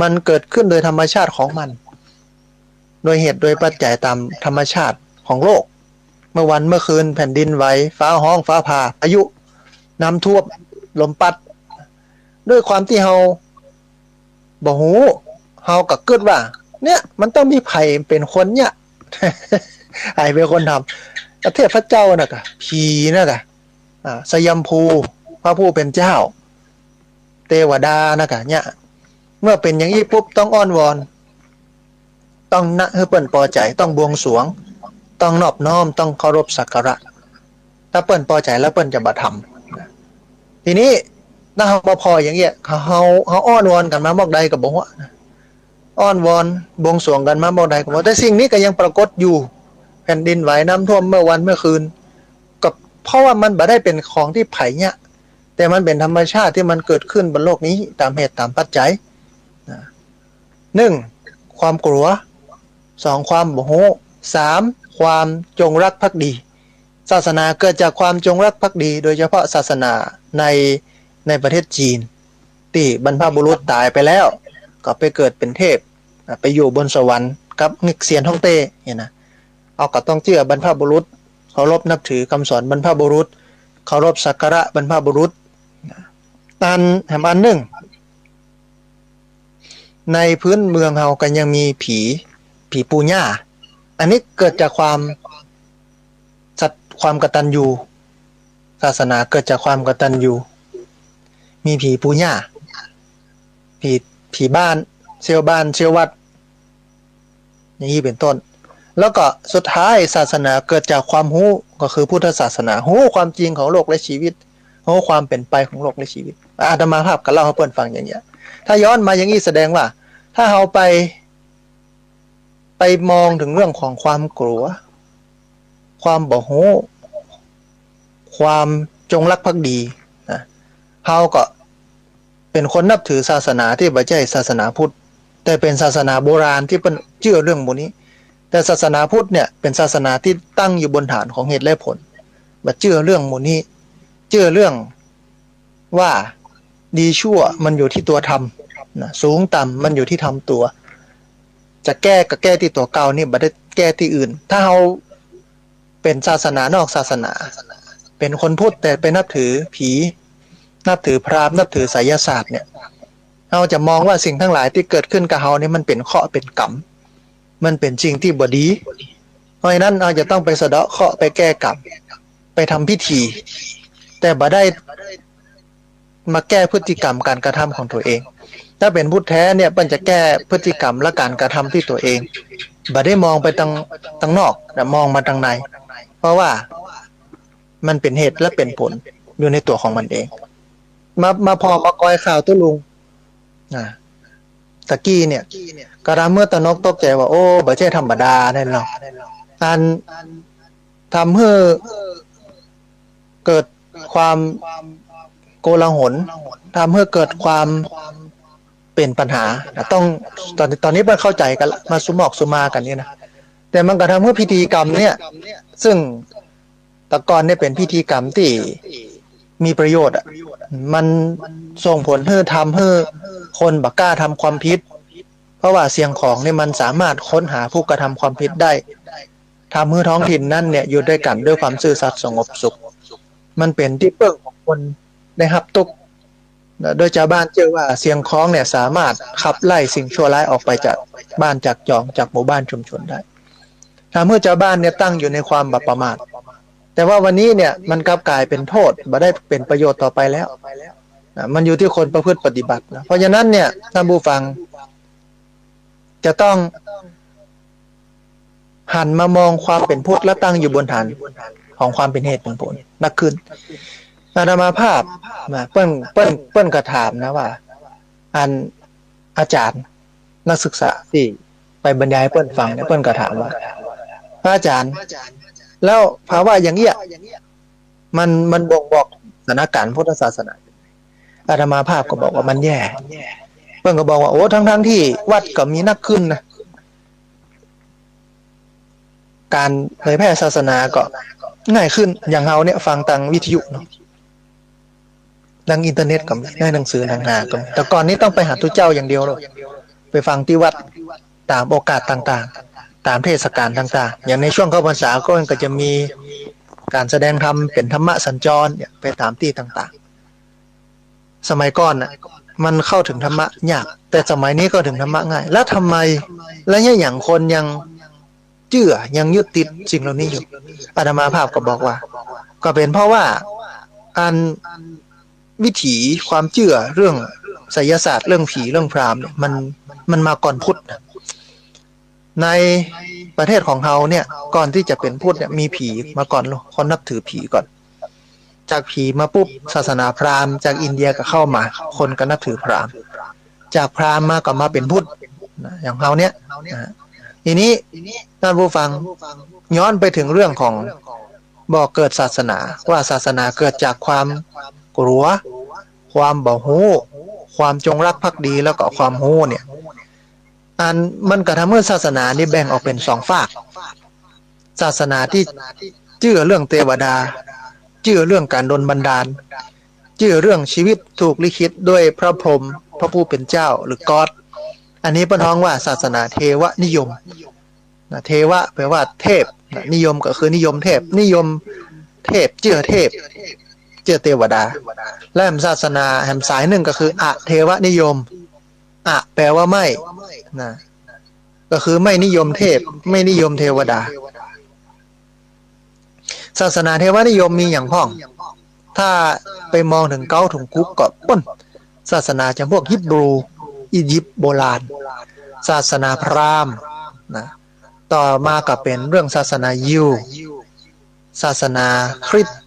มันเกิดขึ้นโดยธรรมชาติของมันโดยเหตุโดยปัจจัยตามธรรมชาติของโลกเมื่อวันเมื่อคืนแผ่นดินไหวฟ้าห้องฟ้าผ่าพายุน้ำท่วมลมพัดด้วยความที่เฮาบ่ฮู้เฮาก็คิดว่าเนี่ยมันต้องมีไผเป็นคนเนี่ย ไผเป็นคนทำประเทศพระเจ้าน่ะกะผีน่ะกะสยามภูพระผู้เป็นเจ้าเทวดาน่ะกะเนี่ยเมื่อเป็นอย่างนี้ปุ๊บต้องอ้อนวอนต้องนะให้เปิ้นพอใจต้องบวงสรวงต้องนอบน้อมต้องเคารพสักการะถ้าเปิ้นพอใจแล้วเปิ้นจะบ่ทำทีนี้ถ้าเฮาบ่พออย่างเงี้ยเฮาอ้อนวอนกันมาบอกใดก็บ่ฮู้อ้อนวอนบวงสรวงกันมาบอกใดก็บ่แต่สิ่งนี้ก็ยังปรากฏอยู่แผ่นดินไหวน้ำท่วมเมื่อวันเมื่อคืนก็เพราะว่ามันบ่ได้เป็นของที่ไผเนี่ยแต่มันเป็นธรรมชาติที่มันเกิดขึ้นบนโลกนี้ตามเหตุตามปัจจัย1ความกลัว2ความบ่ฮู้3ความจงรักภักดีศาสนาเกิดจากความจงรักภักดีโดยเฉพาะศาสนาในประเทศจีนที่บรรพบุรุษตายไปแล้ว ก็ไปเกิดเป็นเทพไปอยู่บนสวรรค์กับงิกเซียนฮ่องเต้เนี่ยนะเอาก็ต้องเชื่อบรรพบุรุษเคารพนับถือคำสอนบรรพบุรุษเคารพสักการะบรรพบุรุษอันแถมอันหนึ่งในพื้นเมืองเฮากันยังมีผีปูญ่าอันนี้เกิดจากความกตัญญูศาสนาเกิดจากความกตัญญูมีผีปูญ่าผีผีบ้านเชี่ยวบ้านเชี่ยววัดอย่างนี้เป็นต้นแล้วก็สุดท้ายศาสนาเกิดจากความรู้ก็คือพุทธศาสนารู้ความจริงของโลกและชีวิตรู้ความเป็นไปของโลกและชีวิตอาตมาภาพก็เล่าให้เพื่อนฟังอย่างเงี้ยถ้าย้อนมาอย่างนี้แสดงว่าถ้าเราไปมองถึงเรื่องของความกลัวความบ่โหความจงรักภักดีนะเราก็เป็นคนนับถือศาสนาที่ไม่ใช่ศาสนาพุทธแต่เป็นศาสนาโบราณที่เป็นเชื่อเรื่องพวกนี้แต่ศาสนาพุทธเนี่ยเป็นศาสนาที่ตั้งอยู่บนฐานของเหตุและผลมาเชื่อเรื่องพวกนี้เชื่อเรื่องว่าดีชั่วมันอยู่ที่ตัวทำนะสูงต่ำมันอยู่ที่ทำตัวจะแก้ก็แก้ที่ตัวเก่านี่ไม่ได้แก้ที่อื่นถ้าเราเป็นศาสนานอกศาสนาเป็นคนพุทธแต่ไปนับถือผีนับถือพราหมณ์นับถือไสยศาสตร์เนี่ยเราจะมองว่าสิ่งทั้งหลายที่เกิดขึ้นกับเราเนี่ยมันเป็นเคราะห์เป็นกรรมมันเป็นสิ่งที่บ่ดีเพราะฉะนั้นเราจะต้องไปสะเดาะเคราะห์ไปแก้กรรมไปทำพิธีแต่บ่ได้มาแก้พฤติกรรมการกระทำของตัวเองถ้าเป็นพุทธแท้เนี่ยมันจะแก้พฤติกรรมและการกระทำที่ตัวเองบ่ได้มองไปทางนอกแต่มองมาทางในเพราะว่ามันเป็นเหตุและเป็นผลอยู่ในตัวของมันเองมาพอมากอยข่าวตุ้ลุงตะกี้เนี่ยกระทำเมื่อตะนกตกใจว่าโอ้บ่ใช่ธรรมดาแน่นอนอันทำให้เกิดความโกลาหลทำให้เกิดความเป็นปัญหาต้องตอนนี้มันเข้าใจกันละมาสุมอกสุมากันเนี่ยนะแต่มันก็ทำให้พิธีกรรมเนี่ยซึ่งตะกอนเนี่ยเป็นพิธีกรรมที่มีประโยชน์มันส่งผลให้ทำให้คนบักกล้าทำความผิดเพราะว่าเสียงของเนี่ยมันสามารถค้นหาผู้กระทำความผิดได้ทำให้ท้องถิ่นนั่นเนี่ยอยู่ด้วยกันด้วยความซื่อสัตย์สงบสุขมันเป็นที่เปิ้งของคนได้รับตุกโดยชาวบ้านเชื่อว่าเสียงคล้องเนี่ยสามารถขับไล่สิ่งชั่วร้ายออกไปจากบ้านจากจองจากหมู่บ้านชุมชนได้ทำให้ชาวบ้านเนี่ยตั้งอยู่ในความบัประมาทแต่ว่าวันนี้เนี่ยมันกลับกลายเป็นโทษไม่ได้เป็นประโยชน์ต่อไปแล้วมันอยู่ที่คนประพฤติปฏิบัตินะเพราะฉะนั้นเนี่ยท่านผู้ฟังจะต้องหันมามองความเป็นพุทธและตั้งอยู่บนฐานของความเป็นเหตุเป็นผลนักขึ้นอาตมาภาพเปิ้นกระถามนะว่าอันอาจารย์นักศึกษาที่ไปบรรยายเปิ้นฟังเนี่ยเปิ้นกระถามว่าพระอาจารย์แล้วภาวะอย่างเงี้ยมันบ่งบอกสถานการณ์พุทธศาสนาอาตมาภาพก็บอกว่ามันแย่เปิ้นก็บอกว่าโอ้ทั้งที่วัดก็มีนักขึ้นนะการเผยแพร่ศาสนาก็ง่ายขึ้นอย่างเราเนี่ยฟังทางวิทยุเนาะดังอินเทอร์เน็ตก็ได้หนังสือทางหาก็แต่ก่อนนี้ต้องไปหาตุเจ้าอย่างเดียวเลยไปฟังที่วัดตามโอกาสต่างๆตามเทศกาลต่างๆอย่างในช่วงเข้าพรรษาก็จะมีการแสดงธรรมเป็นธรรมะสัญจรเนี่ยไปตามที่ต่างๆสมัยก่อนน่ะมันเข้าถึงธรรมะยากแต่สมัยนี้ก็ถึงธรรมะง่ายแล้วทำไมและเนี่ยอย่างคนยังเชื่อยังยึดติดสิ่งเหล่านี้อยู่อาตมาภาพก็บอกว่าก็เป็นเพราะว่าอันวิถีความเชื่อเรื่องไสยศาสตร์เรื่องผีเรื่องพราหมณ์เนี่ยมันมาก่อนพุทธในประเทศของเราเนี่ยก่อนที่จะเป็นพุทธเนี่ยมีผีมาก่อนคนนับถือผีก่อนจากผีมาปุ๊บศาสนาพราหมณ์จากอินเดียก็เข้ามาคนก็นับถือพราหมณ์จากพราหมณ์มาก็มาเป็นพุทธอย่างเราเนี่ยทีนี้ท่านผู้ฟังย้อนไปถึงเรื่องของบอกเกิดศาสนาว่าศาสนาเกิดจากความกลัวความบ่ฮู้ความจงรักภักดีแล้วก็ความฮู้เนี่ยอันมันก็ทำให้ศาสนานี่แบ่งออกเป็นสองฝากศาสนาที่เชื่อเรื่องเทวดาเชื่อเรื่องการดลบันดาลเชื่อเรื่องชีวิตถูกลิขิตด้วยพระพรหมพระผู้เป็นเจ้าหรือก๊อด อันนี้เปิ้นฮ้องว่าศาสนาเทวนิยมนะเทวะแปลว่าเทพนะนิยมก็คือนิยมเทพนิยมเทพเจือเทพเจือเทวดาและแห่งศาสนาแห่งสายหนึ่งก็คืออะเทวนิยมอะแปลว่าไม่นะก็คือไม่นิยมเทพไม่นิยมเทวดาศาสนาเทวนิยมมีอย่างพ้องถ้าไปมองถึงเก้าถึงกุ๊กก็ป้นศาสนาจำพวกฮิบรูอียิปต์โบราณศาสนาพราหมณ์นะต่อมาก็เป็นเรื่องศาสนายิวศาสนาคริสต์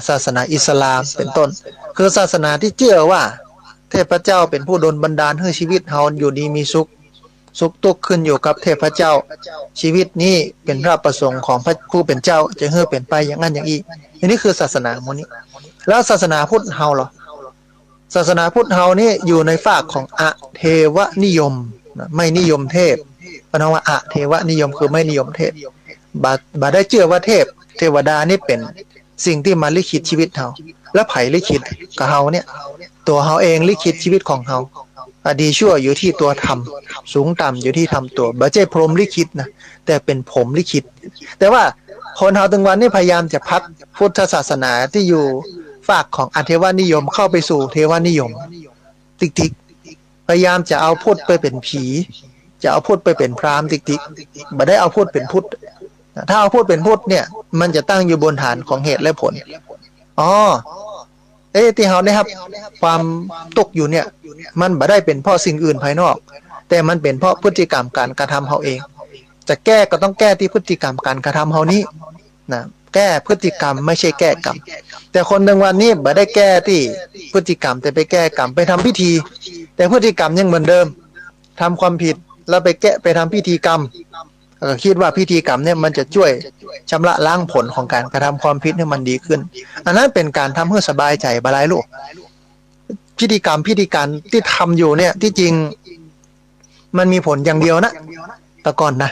ศาสนาอิสลามเป็นต้นคือศาสนาที่เชื่อว่าเทพเจ้าเป็นผู้ดลบันดาลให้ชีวิตเฮาอยู่ดีมีสุขสุขทุกข์ขึ้นอยู่กับเทพเจ้าชีวิตนี้เป็นพระประสงค์ของพระผู้เป็นเจ้าจะให้เป็นไปอย่างนั้นอย่างนี้อันนี้คือศาสนาโมนี้แล้วศาสนาพุทธเฮาเหรอศาสนาพุทธเฮานี่อยู่ในฝากของอะเทวนิยมไม่นิยมเทพเพราะว่าอะเทวนิยมคือไม่นิยมเทพบาได้เชื่อว่าเทพเทวดานี่เป็นสิ่งที่มาลิขิตชีวิตเฮาและไผลิขิตกับเฮาเนี่ยตัวเฮาเองลิขิตชีวิตของเฮาดีชั่วอยู่ที่ตัวทำสูงต่ำอยู่ที่ทำตัวบ่ใช่พรหมลิขิตนะแต่เป็นผมลิขิตแต่ว่าคนเฮาถึงวันนี้พยายามจะพัดพุทธศาสนาที่อยู่ฝากของอเทวนิยมเข้าไปสู่เทวนิยมติ๊กๆพยายามจะเอาพุทธไปเป็นผีจะเอาพุทธไปเป็นพราหมณ์ติ๊กๆบ่ได้เอาพุทธเป็นพุทธถ้าเอาพุทธเป็นพุทธเนี่ยมันจะตั้งอยู่บนฐานของเหตุและผลอ๋อที่เฮาได้ครับความตกอยู่เนี่ยมันบ่ได้เป็นเพราะสิ่งอื่นภายนอกแต่มันเป็นเพราะพฤติกรรมการกระทำเฮาเองจะแก้ก็ต้องแก้ที่พฤติกรรมการกระทำเฮานี้นะแก้พฤติกรรมไม่ใช่แก้กรรมแต่คนในวันนี้บ่ได้แก้ที่พฤติกรรมแต่ไปแก้กรรมไปทำพิธีแต่พฤติกรรมยังเหมือนเดิมทำความผิดแล้วไปแก้ไปทำพิธีกรรมคิดว่าพิธีกรรมเนี่ยมันจะช่วยชำระล้างผลของการกระทำความผิดให้มันดีขึ้นอันนั้นเป็นการทำให้สบายใจบาลายลูกพิธีกรรมพิธีการที่ทำอยู่เนี่ยที่จริงมันมีผลอย่างเดียวนะแต่ก่อนนะ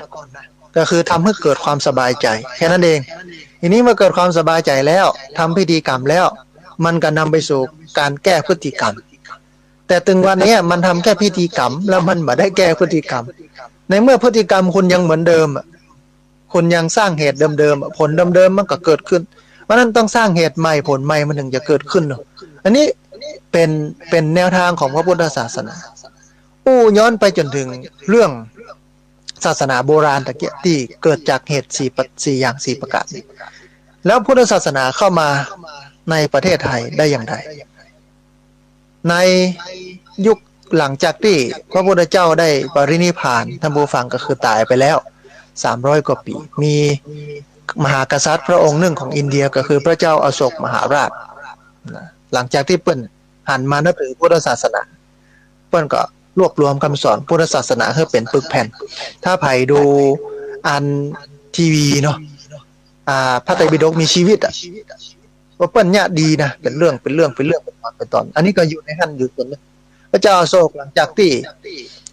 ก็คือทำให้เกิดความสบายใจแค่นั้นเองทีนี้เมื่อเกิดความสบายใจแล้วทำพิธีกรรมแล้วมันก็นำไปสู่การแก้พฤติกรรมแต่ถึงวันนี้มันทำแค่พิธีกรรมแล้วมันไม่ได้แก้พฤติกรรมในเมื่อพฤติกรรมคุณยังเหมือนเดิมคุณยังสร้างเหตุเดิมๆผลเดิมๆมันก็เกิดขึ้นเพราะนั้นต้องสร้างเหตุใหม่ผลใหม่มันถึงจะเกิดขึ้นเนาะอันนี้เป็นแนวทางของพระพุทธศาสนาย้อนไปจนถึงเรื่องศาสนาโบราณตะเกียที่เกิดจากเหตุ4อย่าง4ประการแล้วพุทธศาสนาเข้ามาในประเทศไทยได้อย่างไรในยุคหลังจากที่พระพุทธเจ้าได้ปรินิพพานท่านผู้ฟังก็คือตายไปแล้ว300กว่าปีมีมหากษัตริย์พระองค์หนึ่งของอินเดียก็คือพระเจ้าอโศกมหาราชหลังจากที่เปิ้นหันมานับถือพุทธศาสนาเปิ้นก็รวบรวมคำสอนพุทธศาสนาให้เป็นปึกแผ่นถ้าไผดูอันทีวีเนาะพระไตรปิฎกมีชีวิตว่าเปิ้นเนี่ยดีนะเป็นเรื่องเป็นตอนอันนี้ก็อยู่ในขั้นอยู่ส่วนนึงพระเจ้าอโศกหลังจากที่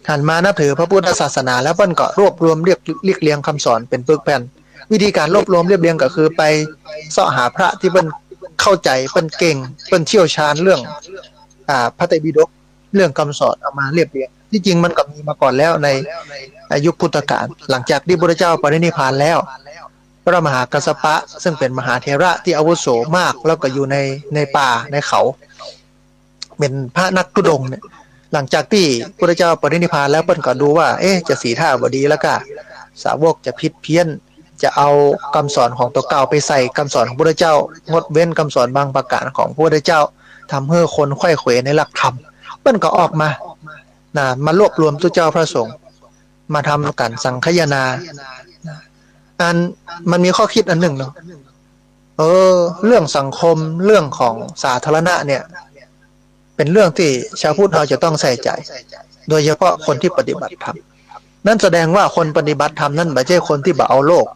หันมานับถือพระพุทธศาสนาแล้วเปิ้นก็รวบรวมเรียกเรียงคำสอนเป็นปึกแผ่นวิธีการรวบรวมเรียบเรียงก็คือไปเสาะหาพระที่เปิ้นเข้าใจเปิ้นเก่งเปิ้นเชี่ยวชาญเรื่องพระไตรปิฎกเรื่องคำสอนเอามาเรียบเรียงที่จริงมันก็มีมาก่อนแล้วในยุคพุทธกาลหลังจากที่พระพุทธเจ้าปรินิพพานแล้วพระมหากัสสปะซึ่งเป็นมหาเถระที่อาวุโสมากแล้วก็อยู่ในป่าในเขาเป็นพระนักธุดงค์เนี่ยหลังจากที่พระพุทธเจ้าปรินิพพานแล้วเปิ้นก็ดูว่าจะสีท่าบ่ดีแล้วก็สาวกจะผิดเพี้ยนจะเอาคำสอนของตัวเก่าไปใส่คำสอนของพระพุทธเจ้างดเว้นคำสอนบางประการของพระพุทธเจ้าทำให้คนไขว้เขวในหลักธรรมเปิ้นก็ออกมามารวบรวมตุเจ้าพระสงฆ์มาทำกันสังคายนาอันมันมีข้อคิดอันหนึ่งเนาะเรื่องสังคมเรื่องของสาธารณะเนี่ยเป็นเรื่องที่ชาวพุทธเราจะต้องใส่ใจโดยเฉพาะคนที่ปฏิบัติธรรมนั่นแสดงว่าคนปฏิบัติธรรมนั่นไม่ใช่คนที่บ่เอาโลก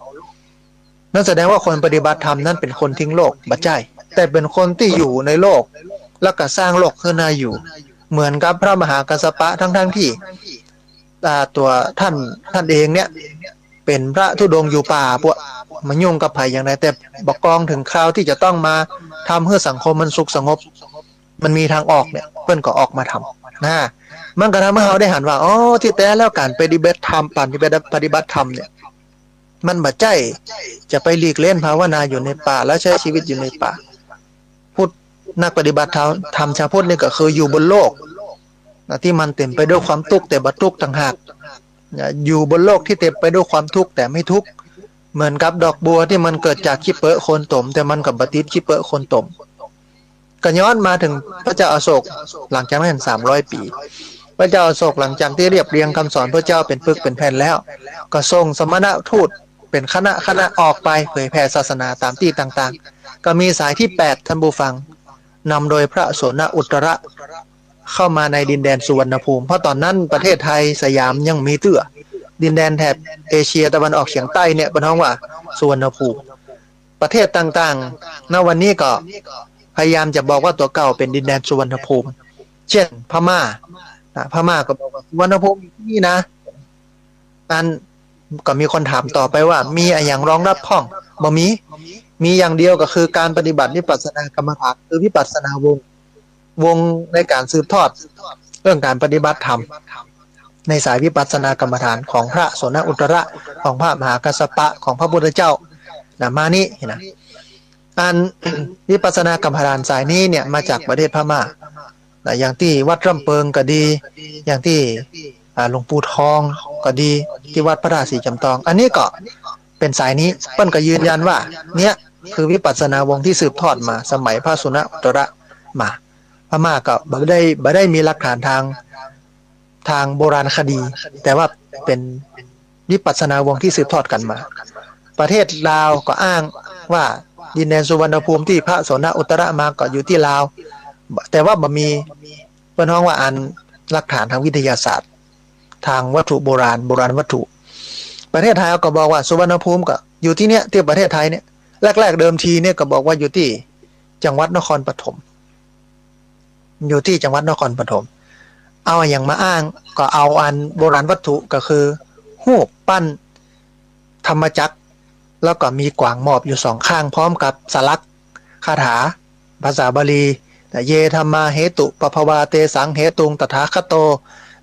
นั่นแสดงว่าคนปฏิบัติธรรมนั่นเป็นคนทิ้งโลกบ่ใช่แต่เป็นคนที่อยู่ในโลกแล้วก็สร้างโลกขึ้นมาอยู่เหมือนกับพระมหากัสสปะทั้งที่ตัวท่านเองเนี่ยเป็นพระธุดงค์อยู่ป่าพวกมันยุ่งกับไผอย่างไรแต่บอกกองถึงคราวที่จะต้องมาทำให้สังคมมันสุขสงบมันมีทางออกเนี่ยเพิ่นก็ออกมาทำ มันก็ทำให้เราได้หันว่าอ๋อที่แท้แล้วการปฏิบัติธรรมปฏิบัติธรรมเนี่ยมันบัดใจจะไปหลีกเล่นภาวนาอยู่ในป่าแล้วใช้ชีวิตอยู่ในป่าพุทธนักปฏิบัติธรรมชาวพุทธนี่ก็คืออยู่บนโลกที่มันเต็มไปด้วยความทุกข์แต่บัดทุกข์ต่างหากอยู่บนโลกที่เต็มไปด้วยความทุกข์แต่ไม่ทุกข์เหมือนกับดอกบัวที่มันเกิดจากขี้เปอะโคนตมแต่มันกับบัติดขี้เปอะโคนตมก็ย้อนมาถึงพระเจ้าอโศกหลังจากนั้น300 ปีพระเจ้าอโศกหลังจากที่เรียบเรียงคำสอนพระเจ้าเป็นปึกเป็นแผ่นแล้วก็ทรงสมณทูตเป็นคณะออกไปเผยแผ่ศาสนาตามที่ต่างๆก็มีสายที่8ท่านผู้ฟังนำโดยพระโสนอุตระเข้ามาในดินแดนสุวรรณภูมิเพราะตอนนั้นประเทศไทยสยามยังมีเตื้อดินแดนแถบเอเชียตะวันออกเฉียงใต้เนี่ยเป็นห้องว่าสุวรรณภูมิประเทศต่างๆณวันนี้ก็พยายามจะบอกว่าตัวเก่าเป็นดินแดนสุวรรณภูมิเช่นพม่าพม่าก็บอกว่าสุวรรณภูมินี่นะอันก็มีคนถามต่อไปว่ามีอย่างรองรับพ้องบ่มีอย่างเดียวก็คือการปฏิบัติวิปัสสนากรรมฐานคือวิปัสสนาวงในการสืบทอดเรื่องการปฏิบัติธรรมในสายวิปัสสนากรรมฐานของพระโสนอุตระของพระมหากัสสปะของพระพุทธเจ้ามานี่นะอันวิปัสสนากรรมฐานสายนี้เนี่ยมาจากประเทศพม่าอย่างที่วัดร่ำเปิงก็ดีอย่างที่หลวงปู่ทองก็ดีที่วัดพระราศีจำตองอันนี้ก็เป็นสายนี้เปิ้นก็ยืนยันว่าเนี่ยคือวิปัสสนาวงที่สืบทอดมาสมัยพระโสนอุตระมาพม่าก็บ่ได้มีหลักฐานทางโบราณคดีแต่ว่าเป็นวิปัสสนาวงที่สืบทอดกันมาประเทศลาวก็อ้างว่าดินแดนสุวรรณภูมิที่พระโสนอุตระมาก็อยู่ที่ลาวแต่ว่าบ่มีเพิ่นฮ้องว่าอันหลักฐานทางวิทยาศาสตร์ทางวัตถุโบราณวัตถุประเทศไทยก็บอกว่าสุวรรณภูมิก็อยู่ที่เนี้ยที่ประเทศไทยเนี่ยแรกๆเดิมทีเนี่ยก็บอกว่าอยู่ที่จังหวัดนครปฐมอยู่ที่จังหวัดนครปฐมเอาอย่างมาอ้างก็เอาอันโบราณวัตถุก็คือรูปปั้นธรรมจักรแล้วก็มีกวางหมอบอยู่2ข้างพร้อมกับสลักคาถาภาษาบาลีเยธรรมาเหตุปภวาเตสังเหตุงตถาคโต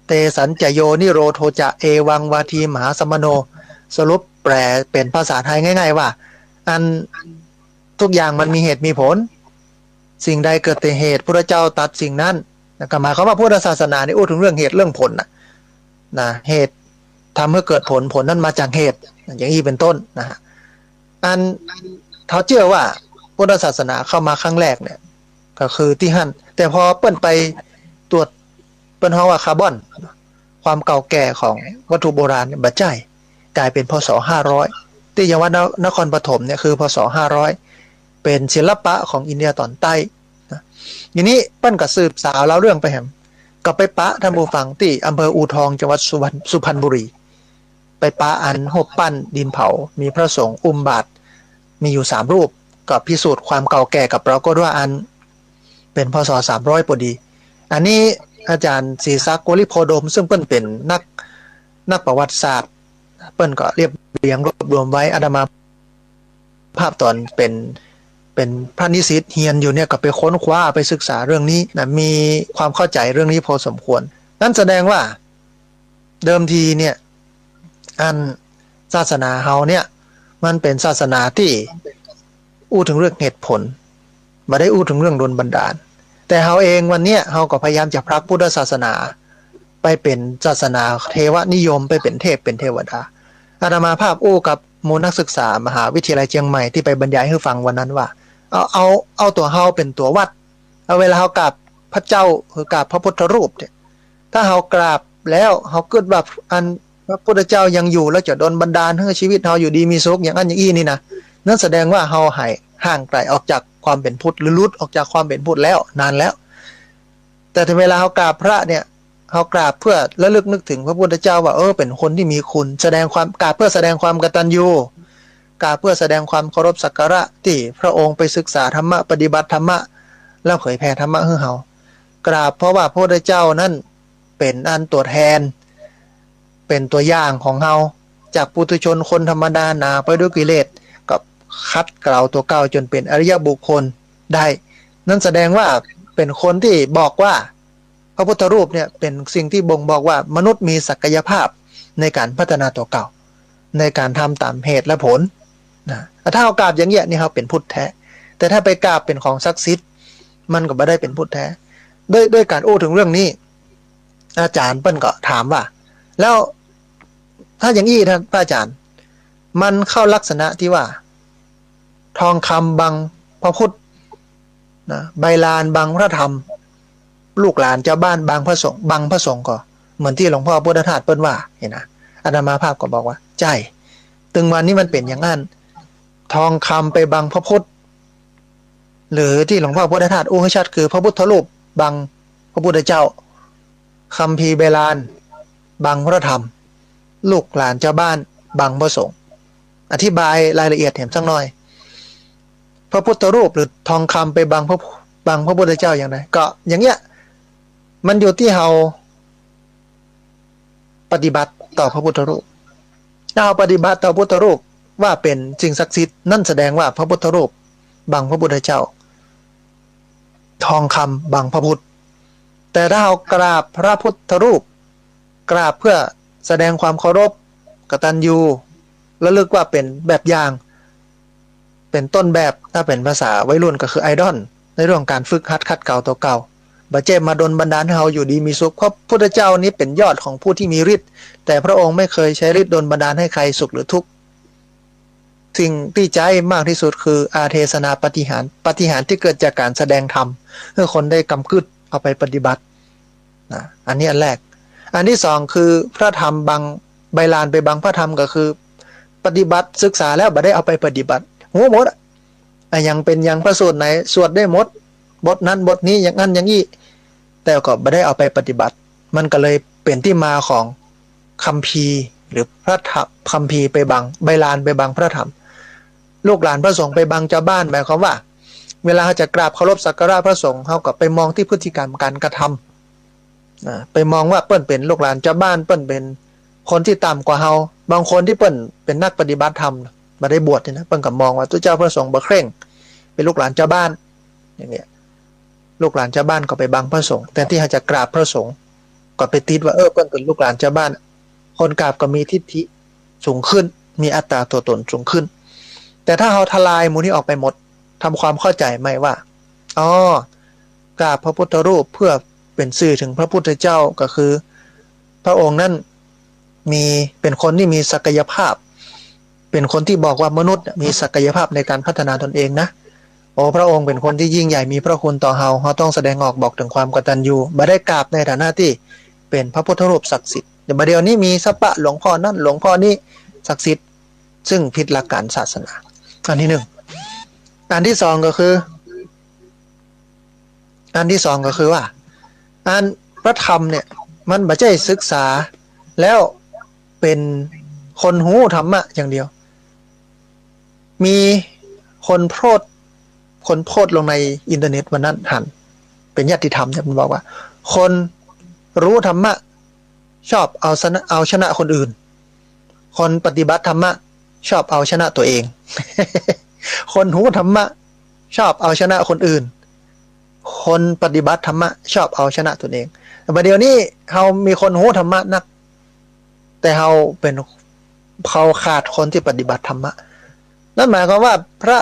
เตสัญจโยนิโรโทจะเอวังวาทีมหาสมโนสรุปแปลเป็นภาษาไทยง่ายๆว่าอันทุกอย่างมันมีเหตุมีผลสิ่งใดเกิดแต่เหตุพระเจ้าตัดสิ่งนั้นก็หมายความว่าพุทธศาสนานี่พูดถึงเรื่องเหตุเรื่องผลนะเหตุทำให้เกิดผลนั้นมาจากเหตุอย่างนี้เป็นต้นนะฮะอันเขาเชื่อว่าพุทธศาสนาเข้ามาครั้งแรกเนี่ยก็คือที่ฮั่นแต่พอเปิ้นไปตรวจเปิ้นฮ้องว่าคาร์บอนความเก่าแก่ของวัตถุโบราณบัดใจกลายเป็นพศ500ที่ยังว่านครปฐมเนี่ยคือพศ500เป็นศิลปะของอินเดียตอนใต้อย่างนี้เปิ้นก็สืบสาวเล่าเรื่องไปแหมก็ไปปะท่านผู้ฟังที่อำเภออู่ทองจังหวัดสุพรรณบุรีไปปะอันหบปั้นดินเผามีพระสงฆ์อุ้มบาตรมีอยู่3รูปก็พิสูจน์ความเก่าแก่กับเราก็ว่าอันเป็นพศ300พอดีอันนี้อาจารย์ศรีศักดิ์โกลิโพดมซึ่งเปิ้นเป็นนักประวัติศาสตร์เปิ้นก็เรียบเรียงรวบรวมไว้อาตมาภาพตอนเป็นพระนิสิตเฮียนอยู่เนี่ยก็ไปค้นคว้าไปศึกษาเรื่องนี้นะมีความเข้าใจเรื่องนี้พอสมควรนั่นแสดงว่าเดิมทีเนี่ยอันศาสนาเฮาเนี่ยมันเป็นศาสนาที่อู้ถึงเรื่องเหตุผลไม่ได้อู้ถึงเรื่องดลบันดาลแต่เฮาเองวันเนี้ยเฮาก็พยายามจะพลักพุทธศาสนาไปเป็นศาสนาเทวนิยมไปเป็นเทพเป็นเทวดาอาตมาภาพอู้กับหมู่นักศึกษามหาวิทยาลัยเชียงใหม่ที่ไปบรรยายให้ฟังวันนั้นว่าเอาตัวเฮาเป็นตัววัดเอาเวลาเฮากราบพระเจ้าหรือกราบพระพุทธรูปเนี่ยถ้าเฮากราบแล้วเฮาคิดว่าอันพระพุทธเจ้ายังอยู่แล้วจะดลบันดาลให้ชีวิตเฮาอยู่ดีมีสุขอย่างนั้นอย่างอี้นี่นะนั่นแสดงว่าเฮาห่างไกลออกจากความเป็นพุทธหรือหลุดออกจากความเป็นพุทธแล้วนานแล้วแต่เวลาเฮากราบพระเนี่ยเฮากราบเพื่อระลึกนึกถึงพระพุทธเจ้าว่าเป็นคนที่มีคุณแสดงความกราบเพื่อแสดงความกตัญญูกราบเพื่อแสดงความเคารพสักการะที่พระองค์ไปศึกษาธรรมะปฏิบัติธรรมะแล้วเผยแผ่ธรรมะให้เฮากราบเพราะว่าพระพุทธเจ้านั้นเป็นอันตัวแทนเป็นตัวอย่างของเฮาจากปุถุชนคนธรรมดาหนาไปด้วยกิเลสกับคัดเกลาตัวเก่าจนเป็นอริยบุคคลได้นั่นแสดงว่าเป็นคนที่บอกว่า พระพุทธรูปเนี่ยเป็นสิ่งที่บ่งบอกว่ามนุษย์มีศักยภาพในการพัฒนาตัวเก่าในการทำตามเหตุและผลนะถ้าเอากราบอย่างเงี้ยนี่เขาเป็นพุทธแท้แต่ถ้าไปกราบเป็นของศักดิ์สิทธิ์มันก็ไม่ได้เป็นพุทธแท้ด้วยการอู้ถึงเรื่องนี้อาจารย์เปิ้ลก็ถามว่าแล้วถ้าอย่างนี้ท่านพระอาจารย์มันเข้าลักษณะที่ว่าทองคำบังพระพุทธนะใบลานบังพระธรรมลูกหลานเจ้าบ้านบังพระสงฆ์บังพระสงฆ์ก็เหมือนที่หลวงพ่อพุทธทาสเปิ้ลว่าเห็นนะอาตมาภาพก็บอกว่าใช่ตึงวันนี้มันเป็นอย่างนั้นทองคำไปบังพระพุทธหรือที่หลวงพ่อพุทธทาสอู้ให้ชัดคือพระพุทธรูปบังพระพุทธเจ้าคัมภีร์ใบลานบังพระธรรมลูกหลานเจ้าบ้านบังพระสงฆ์อธิบายรายละเอียดเห็นสักหน่อยพระพุทธรูปหรือทองคำไปบังพระพุทธเจ้าอย่างไรก็อย่างเงี้ยมันอยู่ที่เราปฏิบัติต่อพระพุทธรูปถ้าเราปฏิบัติต่อพระพุทธรูปว่าเป็นสิ่งศักดิ์สิทธิ์นั่นแสดงว่าพระพุทธรูปบังพระพุทธเจ้าทองคำบังพระพุทธแต่ถ้าเรากราบพระพุทธรูปกราบเพื่อแสดงความเคารพกตัญญูระลึกว่าเป็นแบบอย่างเป็นต้นแบบถ้าเป็นภาษาวัยรุ่นก็คือไอดอลในเรื่องการฝึกหัดขัดเกลาตัวเก่าบัจเจมาดลบันดาลให้เราอยู่ดีมีสุขเพราะพุทธเจ้านี้เป็นยอดของผู้ที่มีฤทธิ์แต่พระองค์ไม่เคยใช้ฤทธิ์ดลบันดาลให้ใครสุขหรือทุกข์สิ่งที่ใจมากที่สุดคืออาเทศนาปาฏิหาริย์ที่เกิดจากการแสดงธรรมให้คนได้กำกึดเอาไปปฏิบัตินะอันนี้อันแรกอันที่สองคือพระธรรมบังใบลานไปบังพระธรรมก็คือปฏิบัติศึกษาแล้วบ่ได้เอาไปปฏิบัติหัวหมดยังเป็นยังพระสูตรไหนสวดได้หมดบทนั้นบทนี้อย่างนั้นอย่างนี้แต่ก็ไม่ได้เอาไปปฏิบัติมันก็เลยเป็นที่มาของคัมภีร์หรือพระธรรมคัมภีร์ไปบังใบลานไปบังพระธรรมลูกหลานพระสงฆ์ไปบังเจ้าบ้านหมายความว่าเวลาเขาจะกราบเคารพสักการะพระสงฆ์เขาก็ไปมองที่พฤติกรรมการกระทำไปมองว่าเปิ้นเป็นลูกหลานเจ้าบ้านเปิ้นเป็นคนที่ต่ำกว่าเขาบางคนที่เปิ้นเป็นนักปฏิบัติธรรมมาได้บวชนะเปิ้นก็มองว่าตัวเจ้าพระสงฆ์บ่เคร่งเป็นลูกหลานเจ้าบ้านอย่างเนี้ยลูกหลานเจ้าบ้านก็ไปบังพระสงฆ์แต่ที่เขาจะกราบพระสงฆ์ก็ไปติดว่าเปิ้นเป็นลูกหลานเจ้าบ้านคนกราบก็มีทิฏฐิสูงขึ้นมีอัตตาตัวตนสูงขึ้นแต่ถ้าเขาทลายมูลนี้ออกไปหมดทำความเข้าใจไหมว่ากราบพระพุทธรูปเพื่อเป็นสื่อถึงพระพุทธเจ้าก็คือพระองค์นั้นเป็นคนที่มีศักยภาพเป็นคนที่บอกว่ามนุษย์มีศักยภาพในการพัฒนาตนเองนะพระองค์เป็นคนที่ยิ่งใหญ่มีพระคุณต่อเราต้องแสดงออกบอกถึงความกตัญญูบ่ได้กราบในฐานะที่เป็นพระพุทธรูปศักดิ์สิทธิ์แต่บัดเดี๋ยวนี้มีสัปปะหลวงพ่อนั่นหลวงพ่อนี่ศักดิ์สิทธิ์ซึ่งผิดหลักการศาสนาอันที่หนึ่งอันที่สองก็คือว่าอันพระธรรมเนี่ยมันบ่ใช่ศึกษาแล้วเป็นคนหูธรรมะอย่างเดียวมีคนโพสต์ลงในอินเทอร์เน็ตวันนั้นหันเป็นญาติธรรมเนี่ยมันบอกว่าคนรู้ธรรมะชอบเอาชนะคนอื่นคนปฏิบัติธรรมะชอบเอาชนะตัวเอง คนหูธรรมะชอบเอาชนะคนอื่นคนปฏิบัติธรรมะชอบเอาชนะตัวเองแต่ประเดี๋ยวนี้เรามีคนหูธรรมะนักแต่เขาขาดคนที่ปฏิบัติธรรมะนั่นหมายความว่าพระ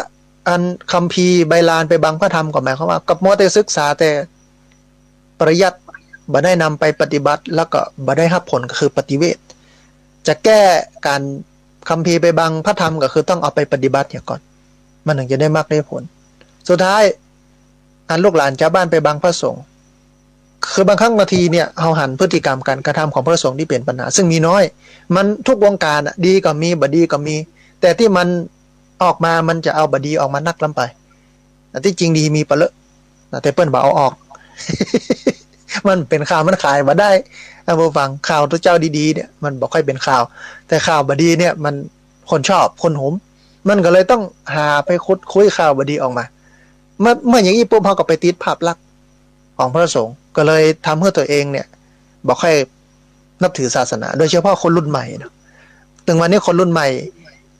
อันคัมภีร์ใบลานไปบังพระธรรมก็หมายความว่ากับมัวแต่ศึกษาแต่ปริยัติบ่ได้นำไปปฏิบัติแล้วก็บ่ได้รับผลก็คือปฏิเวทจะแก้การคัมภีร์ไปบังพระธรรมก็คือต้องเอาไปปฏิบัติก่อนมันถึงจะได้มรรคได้ผลสุดท้ายอันลูกหลานชาวบ้านไปบังพระสงฆ์คือบางครั้งบางทีเนี่ยเราหันพฤติกรรมการกระทำของพระสงฆ์ที่เป็นปัญหาซึ่งมีน้อยมันทุกวงการดีก็มีบ่ดีก็มีแต่ที่มันออกมามันจะเอาบดีออกมานักล้ำไปแต่ที่จริงดีมีปะเลอะแต่เปิ้นบ่เอาออก มันเป็นข่าวมันขายมาได้ถ้าผู้ฟังข่าวตัวเจ้าดีๆเนี่ยมันบ่ค่อยเป็นข่าวแต่ข่าวบดีเนี่ยมันคนชอบคนหมมันก็เลยต้องหาไปคุยข่าวบดีออกมาเมื่ออย่างนี้ปุ๊บเขาก็ไปติดภาพลักษณ์ของพระสงฆ์ก็เลยทำให้ตัวเองเนี่ยบ่ค่อยนับถือศาสนาโดยเฉพาะคนรุ่นใหม่เนาะถึงวันนี้คนรุ่นใหม่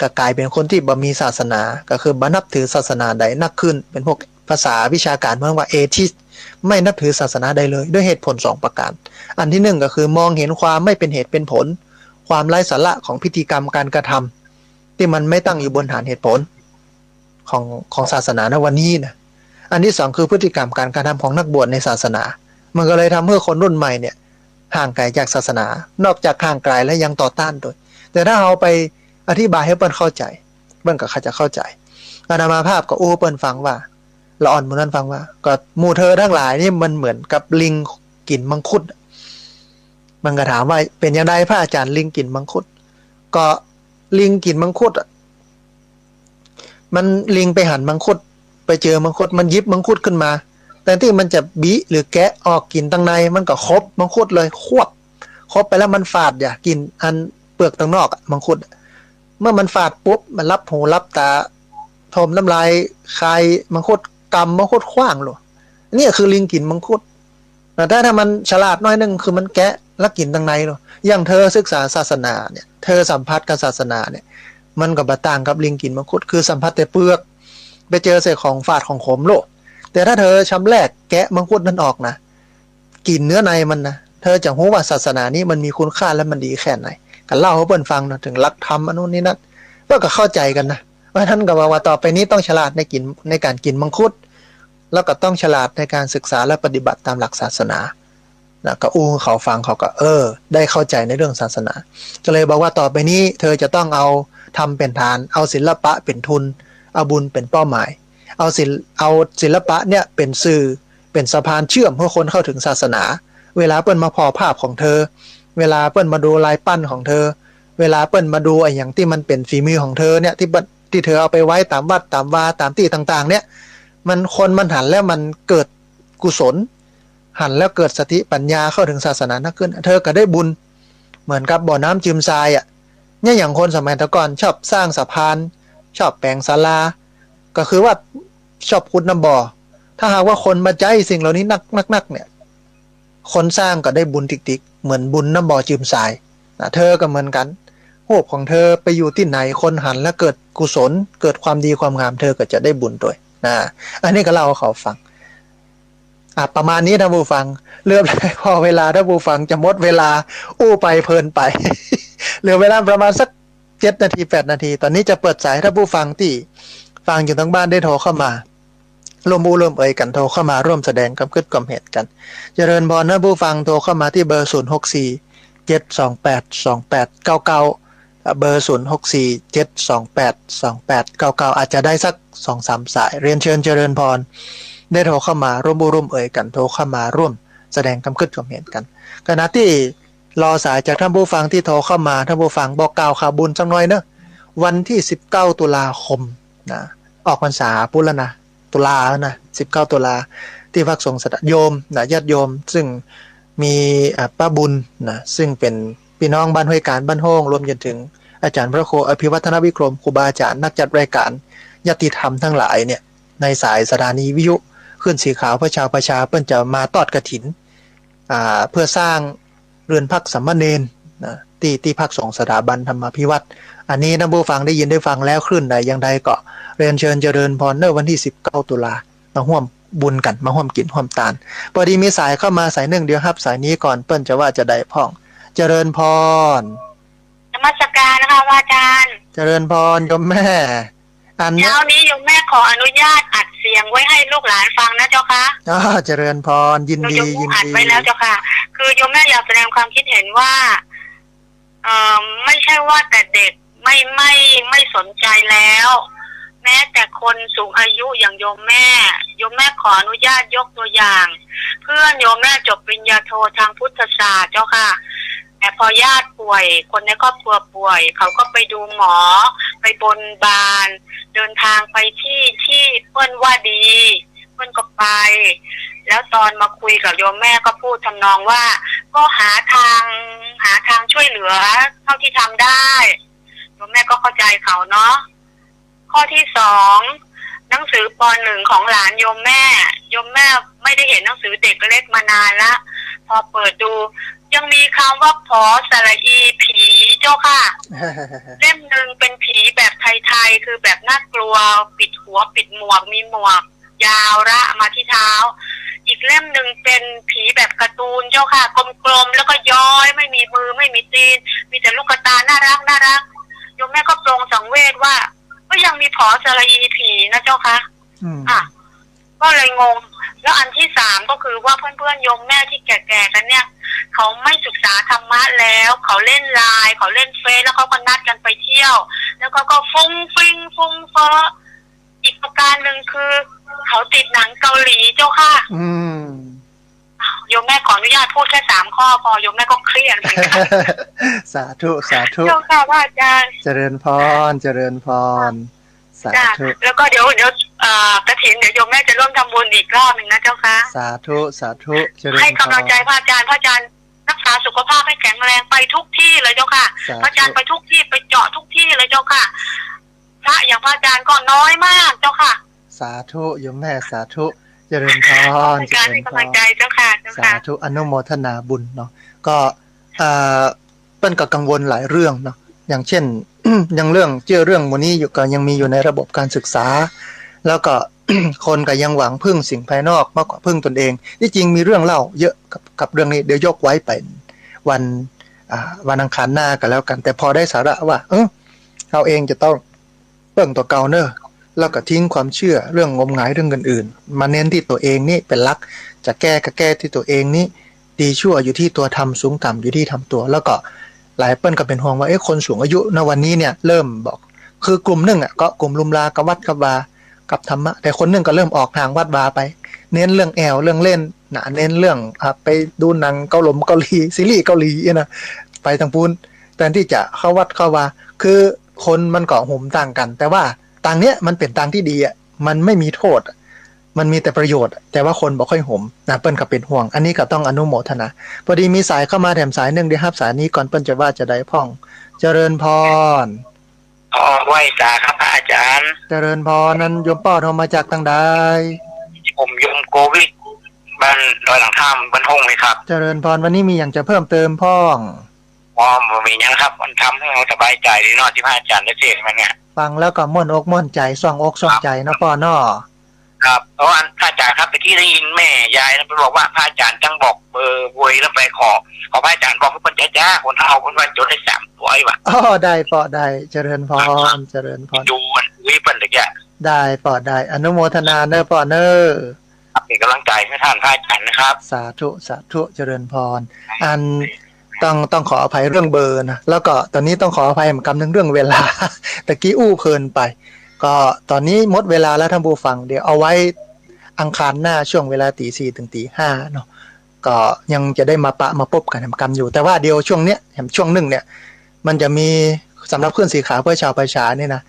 ก็กลายเป็นคนที่บ่มีศาสนาก็คือบ่นับถือศาสนาใดนักขึ้นเป็นพวกภาษาวิชาการเรียกว่าเอทิส ไม่นับถือศาสนาใดเลยด้วยเหตุผล2ประการอันที่1ก็คือมองเห็นความไม่เป็นเหตุเป็นผลความไร้สาระของพิธีกรรมการกระทำที่มันไม่ตั้งอยู่บนฐานเหตุผลของศาสนาในวันนี้นะอันที่2คือพฤติกรรมการกระทำของนักบวชในศาสนามันก็เลยทำให้คนรุ่นใหม่เนี่ยห่างไกลจากศาสนานอกจากห่างไกลแล้วยังต่อต้านด้วยแต่ถ้าเราไปอธิบายให้เปิ้นเข้าใจเปิ้นก็จะเข้าใจอาตมาภาพก็เปิ้นฟังว่าละอ่อนหมู่นั้นฟังว่าก็หมู่เธอทั้งหลายนี่มันเหมือนกับลิงกินมังคุดมันก็ถามว่าเป็นยังไงพระอาจารย์ลิงกินมังคุดก็ลิงกินมังคุดมันลิงไปหันมังคุดไปเจอมังคุดมันยิบมังคุดขึ้นมาแต่ที่มันจะบิหรือแกะออกกินตั้งในมันก็ครบมังคุดเลยควบครบไปแล้วมันฝาดอย่ากินอันเปลือกตั้งนอกมังคุดเมื่อมันฝาดปุ๊บมันรับหูรับตาทมน้ำลายคายมังคุดกำมังคุดขว้างหรอนี่คือลิงกินมังคุดแต่ถ้ามันฉลาดน้อยนึงคือมันแกะแล้วกินตั้งในหรออย่างเธอศึกษาศาสนาเนี่ยเธอสัมผัสกับศาสนาเนี่ยมันก็บ่ต่างกับลิงกินมังคุดคือสัมผัสแต่เปลือกไปเจอใส่ของฝาดของขมโลแต่ถ้าเธอชำแรกแกะมังคุดนั้นออกนะกินเนื้อในมันนะเธอจะรู้ว่าศาสนานี้มันมีคุณค่าและมันดีแค่ไหนกันเล่าให้เพื่อนฟังนะถึงหลักธรรมอันนู้นนี่นั่นเพื่อก็เข้าใจกันนะว่าท่านก็ว่าต่อไปนี้ต้องฉลาดในการกินมังคุดแล้วก็ต้องฉลาดในการศึกษาและปฏิบัติตามหลักศาสนานะก็เขาฟังเขาก็ได้เข้าใจในเรื่องศาสนาก็เลยบอกว่าต่อไปนี้เธอจะต้องเอาทำเป็นฐานเอาศิลปะเป็นทุนเอาบุญเป็นเป้าหมายเอาศิลปะเนี่ยเป็นสื่อเป็นสะพานเชื่อมให้คนเข้าถึงศาสนาเวลาเปิ้นมาพอภาพของเธอเวลาเปิ้นมาดูลายปั้นของเธอเวลาเปิ้นมาดูไอ้อย่างที่มันเป็นฝีมือของเธอเนี่ยที่เธอเอาไปไว้ตามวัดตามวาตามที่ต่างๆเนี่ยมันหันแล้วมันเกิดกุศลหันแล้วเกิดสติปัญญาเข้าถึงศาสนานักขึ้นเธอก็ได้บุญเหมือนกับบ่อน้ำจืมทรายเนี่ยอย่างคนสมัยตะก่อนชอบสร้างสะพานชอบแปลงศาลาก็คือว่าชอบขุดน้ำบ่อถ้าหากว่าคนมาใจสิ่งเหล่านี้นักเนี่ยคนสร้างก็ได้บุญติ๊กๆเหมือนบุญน้ำบ่อจืมทรายนะเธอก็เหมือนกันรูปของเธอไปอยู่ที่ไหนคนหันแล้วเกิดกุศลเกิดความดีความงามเธอก็จะได้บุญด้วยนะอันนี้ก็เล่าให้เขาฟังประมาณนี้ท่านผู้ฟังเริ่มเลยพอเวลาท่านผู้ฟังจะหมดเวลาไปเพลินไป เหลือเวลาประมาณสัก7 นาที8 นาทีตอนนี้จะเปิดสายท่านผู้ฟังที่ฟังอยู่ทั้งบ้านได้โทรเข้ามาร่วมเอ่ยกันโทรเข้ามาร่วมแสดงความคิดความเห็นกันเจริญพรท่านผู้ฟังโทรเข้ามาที่เบอร์0647282899เบอร์0647282899อาจจะได้สัก 2-3 สายเรียนเชิญเจริญพรได้โทรเข้ามาร่วมเอ่ยกันโทรเข้ามาร่วมแสดงความคิดความเห็นกันขณะที่รอสายจากท่านผู้ฟังที่โทรเข้ามาท่านผู้ฟังบอกกล่าวข่าวบุญสักหน่อยเนอะวันที่19 ตุลาคมนะออกพรรษาพุทธแล้วนะตุลาแล้วนะ19 ตุลาที่พักสงฆ์สัตโยมนะญาติโยมซึ่งมีป้าบุญนะซึ่งเป็นพี่น้องบ้านห้วยการบ้านโฮงรวมจนถึงอาจารย์พระโคอภิวัฒนวิกรมครูบาอาจารย์นักจัดรายการญาติธรรมทั้งหลายเนี่ยในสายสถานีวิทยุขึ้นสีขาวประชาเปิ้นจะมาทอดกฐินเพื่อสร้างเรือนพักสัมมเนรนะที่พักสงฆ์สถาบันธรรมพิวัตรอันนี้ท่านผู้ฟังได้ยินได้ฟังแล้วคลื่นใดอย่างใดก็เรียนเชิญเจริญพรในวันที่19 ตุลามาร่วมบุญกันมาร่วมกินร่วมทานพอดีมีสายเข้ามาสายหนึ่งเดียวครับสายนี้ก่อนเปิ้นจะว่าจะได้พ่องเจริญพรนมัสการนะคะอาจารย์เจริญพรโยมแม่อันเช้านี้โยมแม่ขออนุญาตอัดเสียงไว้ให้ลูกหลานฟังนะเจ้าค่ะเจริญพรยินดีอัดไว้แล้วเจ้าค่ะคือโยมแม่อยากแสดงความคิดเห็นว่าไม่ใช่ว่าแต่เด็กไม่สนใจแล้วแม้แต่คนสูงอายุอย่างโยมแม่ขออนุญาตยกตัวอย่าง เพื่อนโยมแม่จบปริญญาโททางพุทธศาสตร์เจ้าค่ะแต่พอญาติป่วยคนในครอบครัวป่วยเขาก็ไปดูหมอไปบนบานเดินทางไปที่เพื่อนว่าดีเพื่อนก็ไปแล้วตอนมาคุยกับโยมแม่ก็พูดทำนองว่าก็หาทางช่วยเหลือเท่าที่ทำได้โยมแม่ก็เข้าใจเขาเนาะข้อที่2หนังสือป.1 ของหลานโยมแม่ไม่ได้เห็นหนังสือเด็กเล็กมานานละพอเปิดดูยังมีคำว่าผอสระอีผีเจ้าค่ะ เล่มหนึ่งเป็นผีแบบไทยๆคือแบบน่ากลัวปิดหัวปิดหมวกมีหมวกยาวระมาที่เท้าอีก เล่มหนึ่งเป็นผีแบบการ์ตูนเจ้าค่ะกลมๆแล้วก็ย้อยไม่มีมือไม่มีตีนมีแต่ลูกตาน่ารักโยมแม่ก็ปรงสังเวชว่าก็ยังมีผอสระอีผีนะเจ้าค่ะก็เลยงงแล้วอันที่สามก็คือว่าเพื่อนๆโยมแม่ที่แก่ๆกันเนี่ยเขาไม่ศึกษาธรรมะแล้วเขาเล่นไลน์เขาเล่นเฟซแล้วเขาก็นัดกันไปเที่ยวแล้วก็ฟุ้งฟิ้งฟุ้งเฟ้ออีกประการหนึ่งคือเขาติดหนังเกาหลีเจ้าค่ะโยมแม่ขออนุญาตพูดแค่3 ข้อพอโยมแม่ก็เครียดเหมือนกันสาธุเจ้าค่ะว่าอาจารย์เจริญพรสาธุแล้วก็เดี๋ยวกฐินเดี๋ยวโยมแม่จะร่วมทำบุญอีกรอบนึงนะเจ้าค่ะสาธุเจริญพรให้กำลังใจพระอาจารย์รักษาสุขภาพให้แข็งแรงไปทุกที่เลยเจ้าค่ะพระอาจารย์ไปทุกที่ไปเจาะทุกที่เลยเจ้าค่ะพระอย่างพระอาจารย์ก็น้อยมากเจ้าค่ะสาธุโยมแม่สาธุเจริญพรการให้กำลังใจเจ้าค่ะสาธุอนุโมทนาบุญเนาะก็เปิ้นก็กังวลหลายเรื่องเนาะอย่างเช่น ยังเรื่องวันนี้อยู่ก็ยังมีอยู่ในระบบการศึกษาแล้วก็ คนก็ยังหวังพึ่งสิ่งภายนอกมากกว่าพึ่งตนเองที่จริงมีเรื่องเล่าเยอะกับเรื่องนี้เดี๋ยวยกไว้เป็นวันอังคารหน้ากันแล้วกันแต่พอได้สาระว่าเราเองจะต้องเบิ่งตัวเก่าเนอะแล้วก็ทิ้งความเชื่อเรื่องงมงายเรื่องอื่นๆมาเน้นที่ตัวเองนี่เป็นหลักจะแก้ก็แก้ที่ตัวเองนี่ดีชั่วอยู่ที่ตัวทำสูงต่ำอยู่ที่ทำตัวแล้วก็หลายเปิ้นก็เป็นห่วงว่าคนสูงอายุณวันนี้เนี่ยเริ่มบอกคือกลุ่มหนึ่งก็กลุ่มลุมลากับวัดกับวากับธรรมะแต่คนหนึ่งก็เริ่มออกทางวัดวาไปเน้นเรื่องแอวเรื่องเล่นเน้นเรื่องไปดูหนังเกาหลีซีรีส์เกาหลีนะไปทางพูนแทนที่จะเข้าวัดเข้าวาคือคนมันก็ห่มต่างกันแต่ว่าต่างเนี้ยมันเป็นต่างที่ดีมันไม่มีโทษมันมีแต่ประโยชน์แต่ว่าคนบ่ค่อยห่มเปิ้นก็เป็นห่วงอันนี้ก็ต้องอนุโมทนาพอดีมีสายเข้ามาแถมสายนึงได้รับสายนี้ก่อนเปิ้นจะว่าจะได้พ่องเจริญพรไหว้สาครับพระอาจารย์เจริญพรนั้นโยมป้อโทรมาจากทางใดผมโยมโกวิทบ้านดอยหลังท่ามบ้านห้องเลยครับเจริญพรวันนี้มีอย่างจะเพิ่มเติมพ่องมีอย่างครับมันทำให้เราสบายใจดีเนาะที่พระอาจารย์ได้เทศน์มาเนี่ยฟังแล้วก็ม่วนอกม่วนใจส่องอกส่องใจเนาะพ่อเนาะครับเพราะว่าพระอาจารย์ครับไปที่ได้ยินแม่ยายไปบอกว่าพระอาจารย์จังบอกเบอร์วยแล้วไปขอพระอาจารย์บอกให้คนจ้าคนเท่าคนว่าจดได้3 ตัวว่ะได้ปอได้เจริญพรดูวิปัสสนาได้ปอได้อนุโมทนาเนอปอเนอเป็นกำลังใจให้ท่านพระอาจารย์นะครับสาธุเจริญพรอันต้องขออภัยเรื่องเบอร์นะแล้วก็ตอนนี้ต้องขออภัยเหมือนกันเรื่องเวลาตะกี้เพลินไปก็ตอนนี้หมดเวลาแล้วท่านผู้ฟังเดี๋ยวเอาไว้อังคารหน้าช่วงเวลา 4:00 ถึง 5:00 เนาะก็ยังจะได้มาพบกันกันอยู่แต่ว่าเดี๋ยวช่วงเนี้ยช่วงหนึ่งเนี่ยมันจะมีสำหรับเคลื่อนสีขาวเพื่อชาวประชาเนี่ยนะ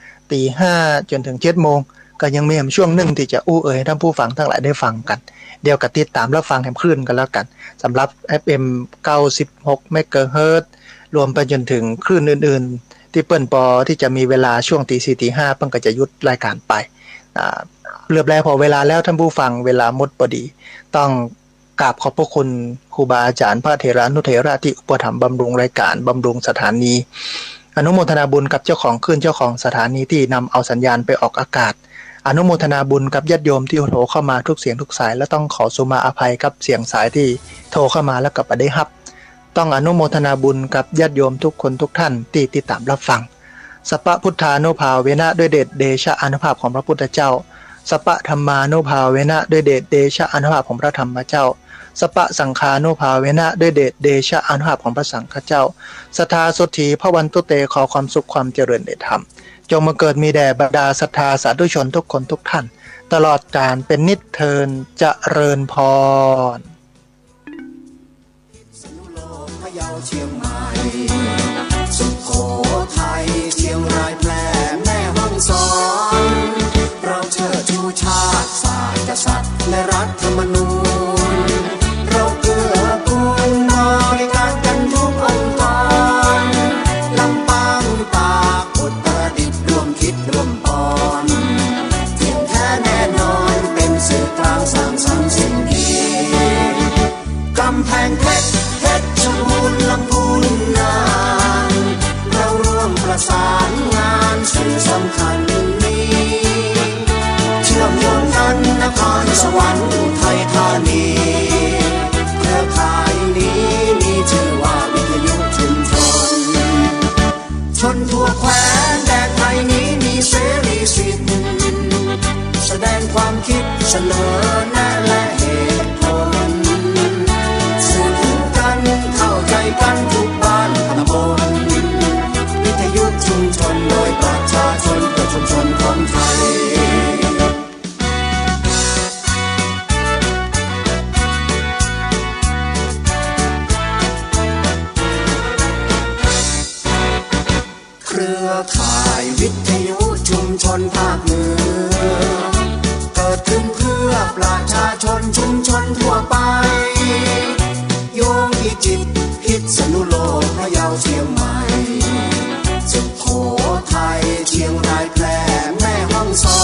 5:00 จนถึง 7:00 ก็ยังมีช่วงหนึ่งที่จะให้ท่านผู้ฟังทั้งหลายได้ฟังกันเดี๋ยวก็ติดตามรับฟังคลื่นกันแล้วกันสำหรับ FM 96 เมกะเฮิรตซ์รวมไปจนถึงคลื่นอื่นๆที่เปิ้นปอที่จะมีเวลาช่วง 4:00 ถึง 5:00 เปิ้นก็จะหยุดรายการไปเรียบร้อยพอเวลาแล้วท่านผู้ฟังเวลาหมดพอดีต้องกราบขอบพระคุณครูบาอาจารย์พระเถรานุเถระที่อุปถัมภ์บำรุงรายการบำรุงสถานีอนุโมทนาบุญกับเจ้าของคลื่นเจ้าของสถานีที่นำเอาสัญญาณไปออกอากาศอนุโมทนาบุญกับญาติโยมที่โทรเข้ามาทุกเสียงทุกสายและต้องขอสุมาอภัยกับเสียงสายที่โทรเข้ามาแล้วก็บ่ได้รับต้องอนุโมทนาบุญกับญาติโยมทุกคนทุกท่านที่ติดตามรับฟังสัพพพุทธานุภาเวนะด้วยเดชเดชะอานุภาพของพระพุทธเจ้าสัพพธรรมานุภาเวนะด้วยเดชเดชะอานุภาพของพระธรรมเจ้าสัพพสังฆานุภาเวนะด้วยเดชเดชะอานุภาพของพระสังฆเจ้าศรัทธาสุทธีพระวันตุเตขอความสุขความเจริญในธรรมจงมาเกิดมีแด่บรรดาศรัทธาสาธุชนทุกคนทุกท่านตลอดกาลเป็นนิจเทินเจริญพรเชียงใหม่สุโขทัยเชียงรายแพร่แม่ฮ่องสอนเราเชิดชูชาติศาสตร์กษัตริย์และรัฐธรรมนูญเราเกื้อกูลบริการกันทุกองค์กรลำปางตากอุตรดิตถ์ร่วมคิดร่วมปอนเที่ยงแท้แน่นอนเป็นสื่อกลางสร้างสรรค์สิ่งดีกำแพงเพชรลำพูนนานเราร่วมประสานงานสิ่งสำคัญนี้เชื่อมโยงกันนครสวรรค์อุทัยธานี คิดเสนอแนะและเหตุผลสื่อถึงกันเข้าใจกันทุกบ้านตำบลวิทยุชุมชนโดยประชาชนเพื่อชุมชนของไทยเครือข่ายวิทยุชุมชนภาคเหนือเกิดขึ้นเพื่อประชาชนชุมชนทั่วไปโยงพิจิตรพิษณุโลกพะเยาเชียงใหม่สุโขทัยเชียงรายแพร่แม่ฮ่องสอ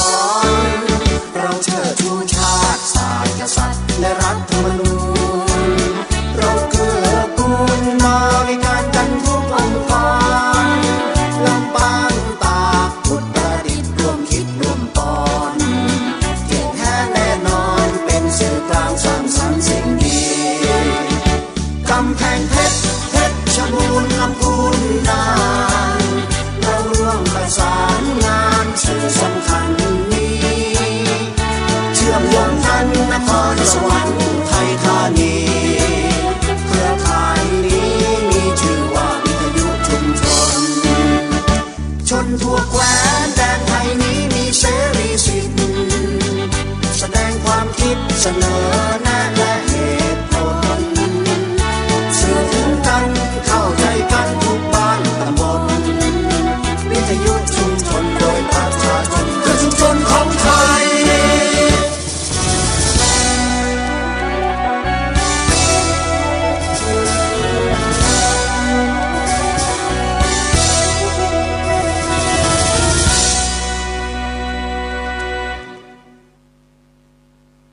นเราเชิดชูชาติศาสตร์กษัตริย์และรัฐธรรมนูญเราเกื้อกูลบริการกันทุกองค์กรลำปางตากอุตรดิตถ์ร่วมคิดร่วมตอนเก่งแท้แน่นอนเป็นสื่อกลางสร้างสรรค์สิ่งดีกำแพงเพชรชรบูรณ์ลำพูนน่านเราร่วมประสานงานสื่อสำคัญนี้เชื่อมโยงกันนครสวรรค์ไทยธานีเครือข่ายนี้มีชื่อว่าวิทยุชุมชนชนทั่วแคว้นแดนไทยนี้มีเสรีสิทธิ์แสดงความคิดเสนอ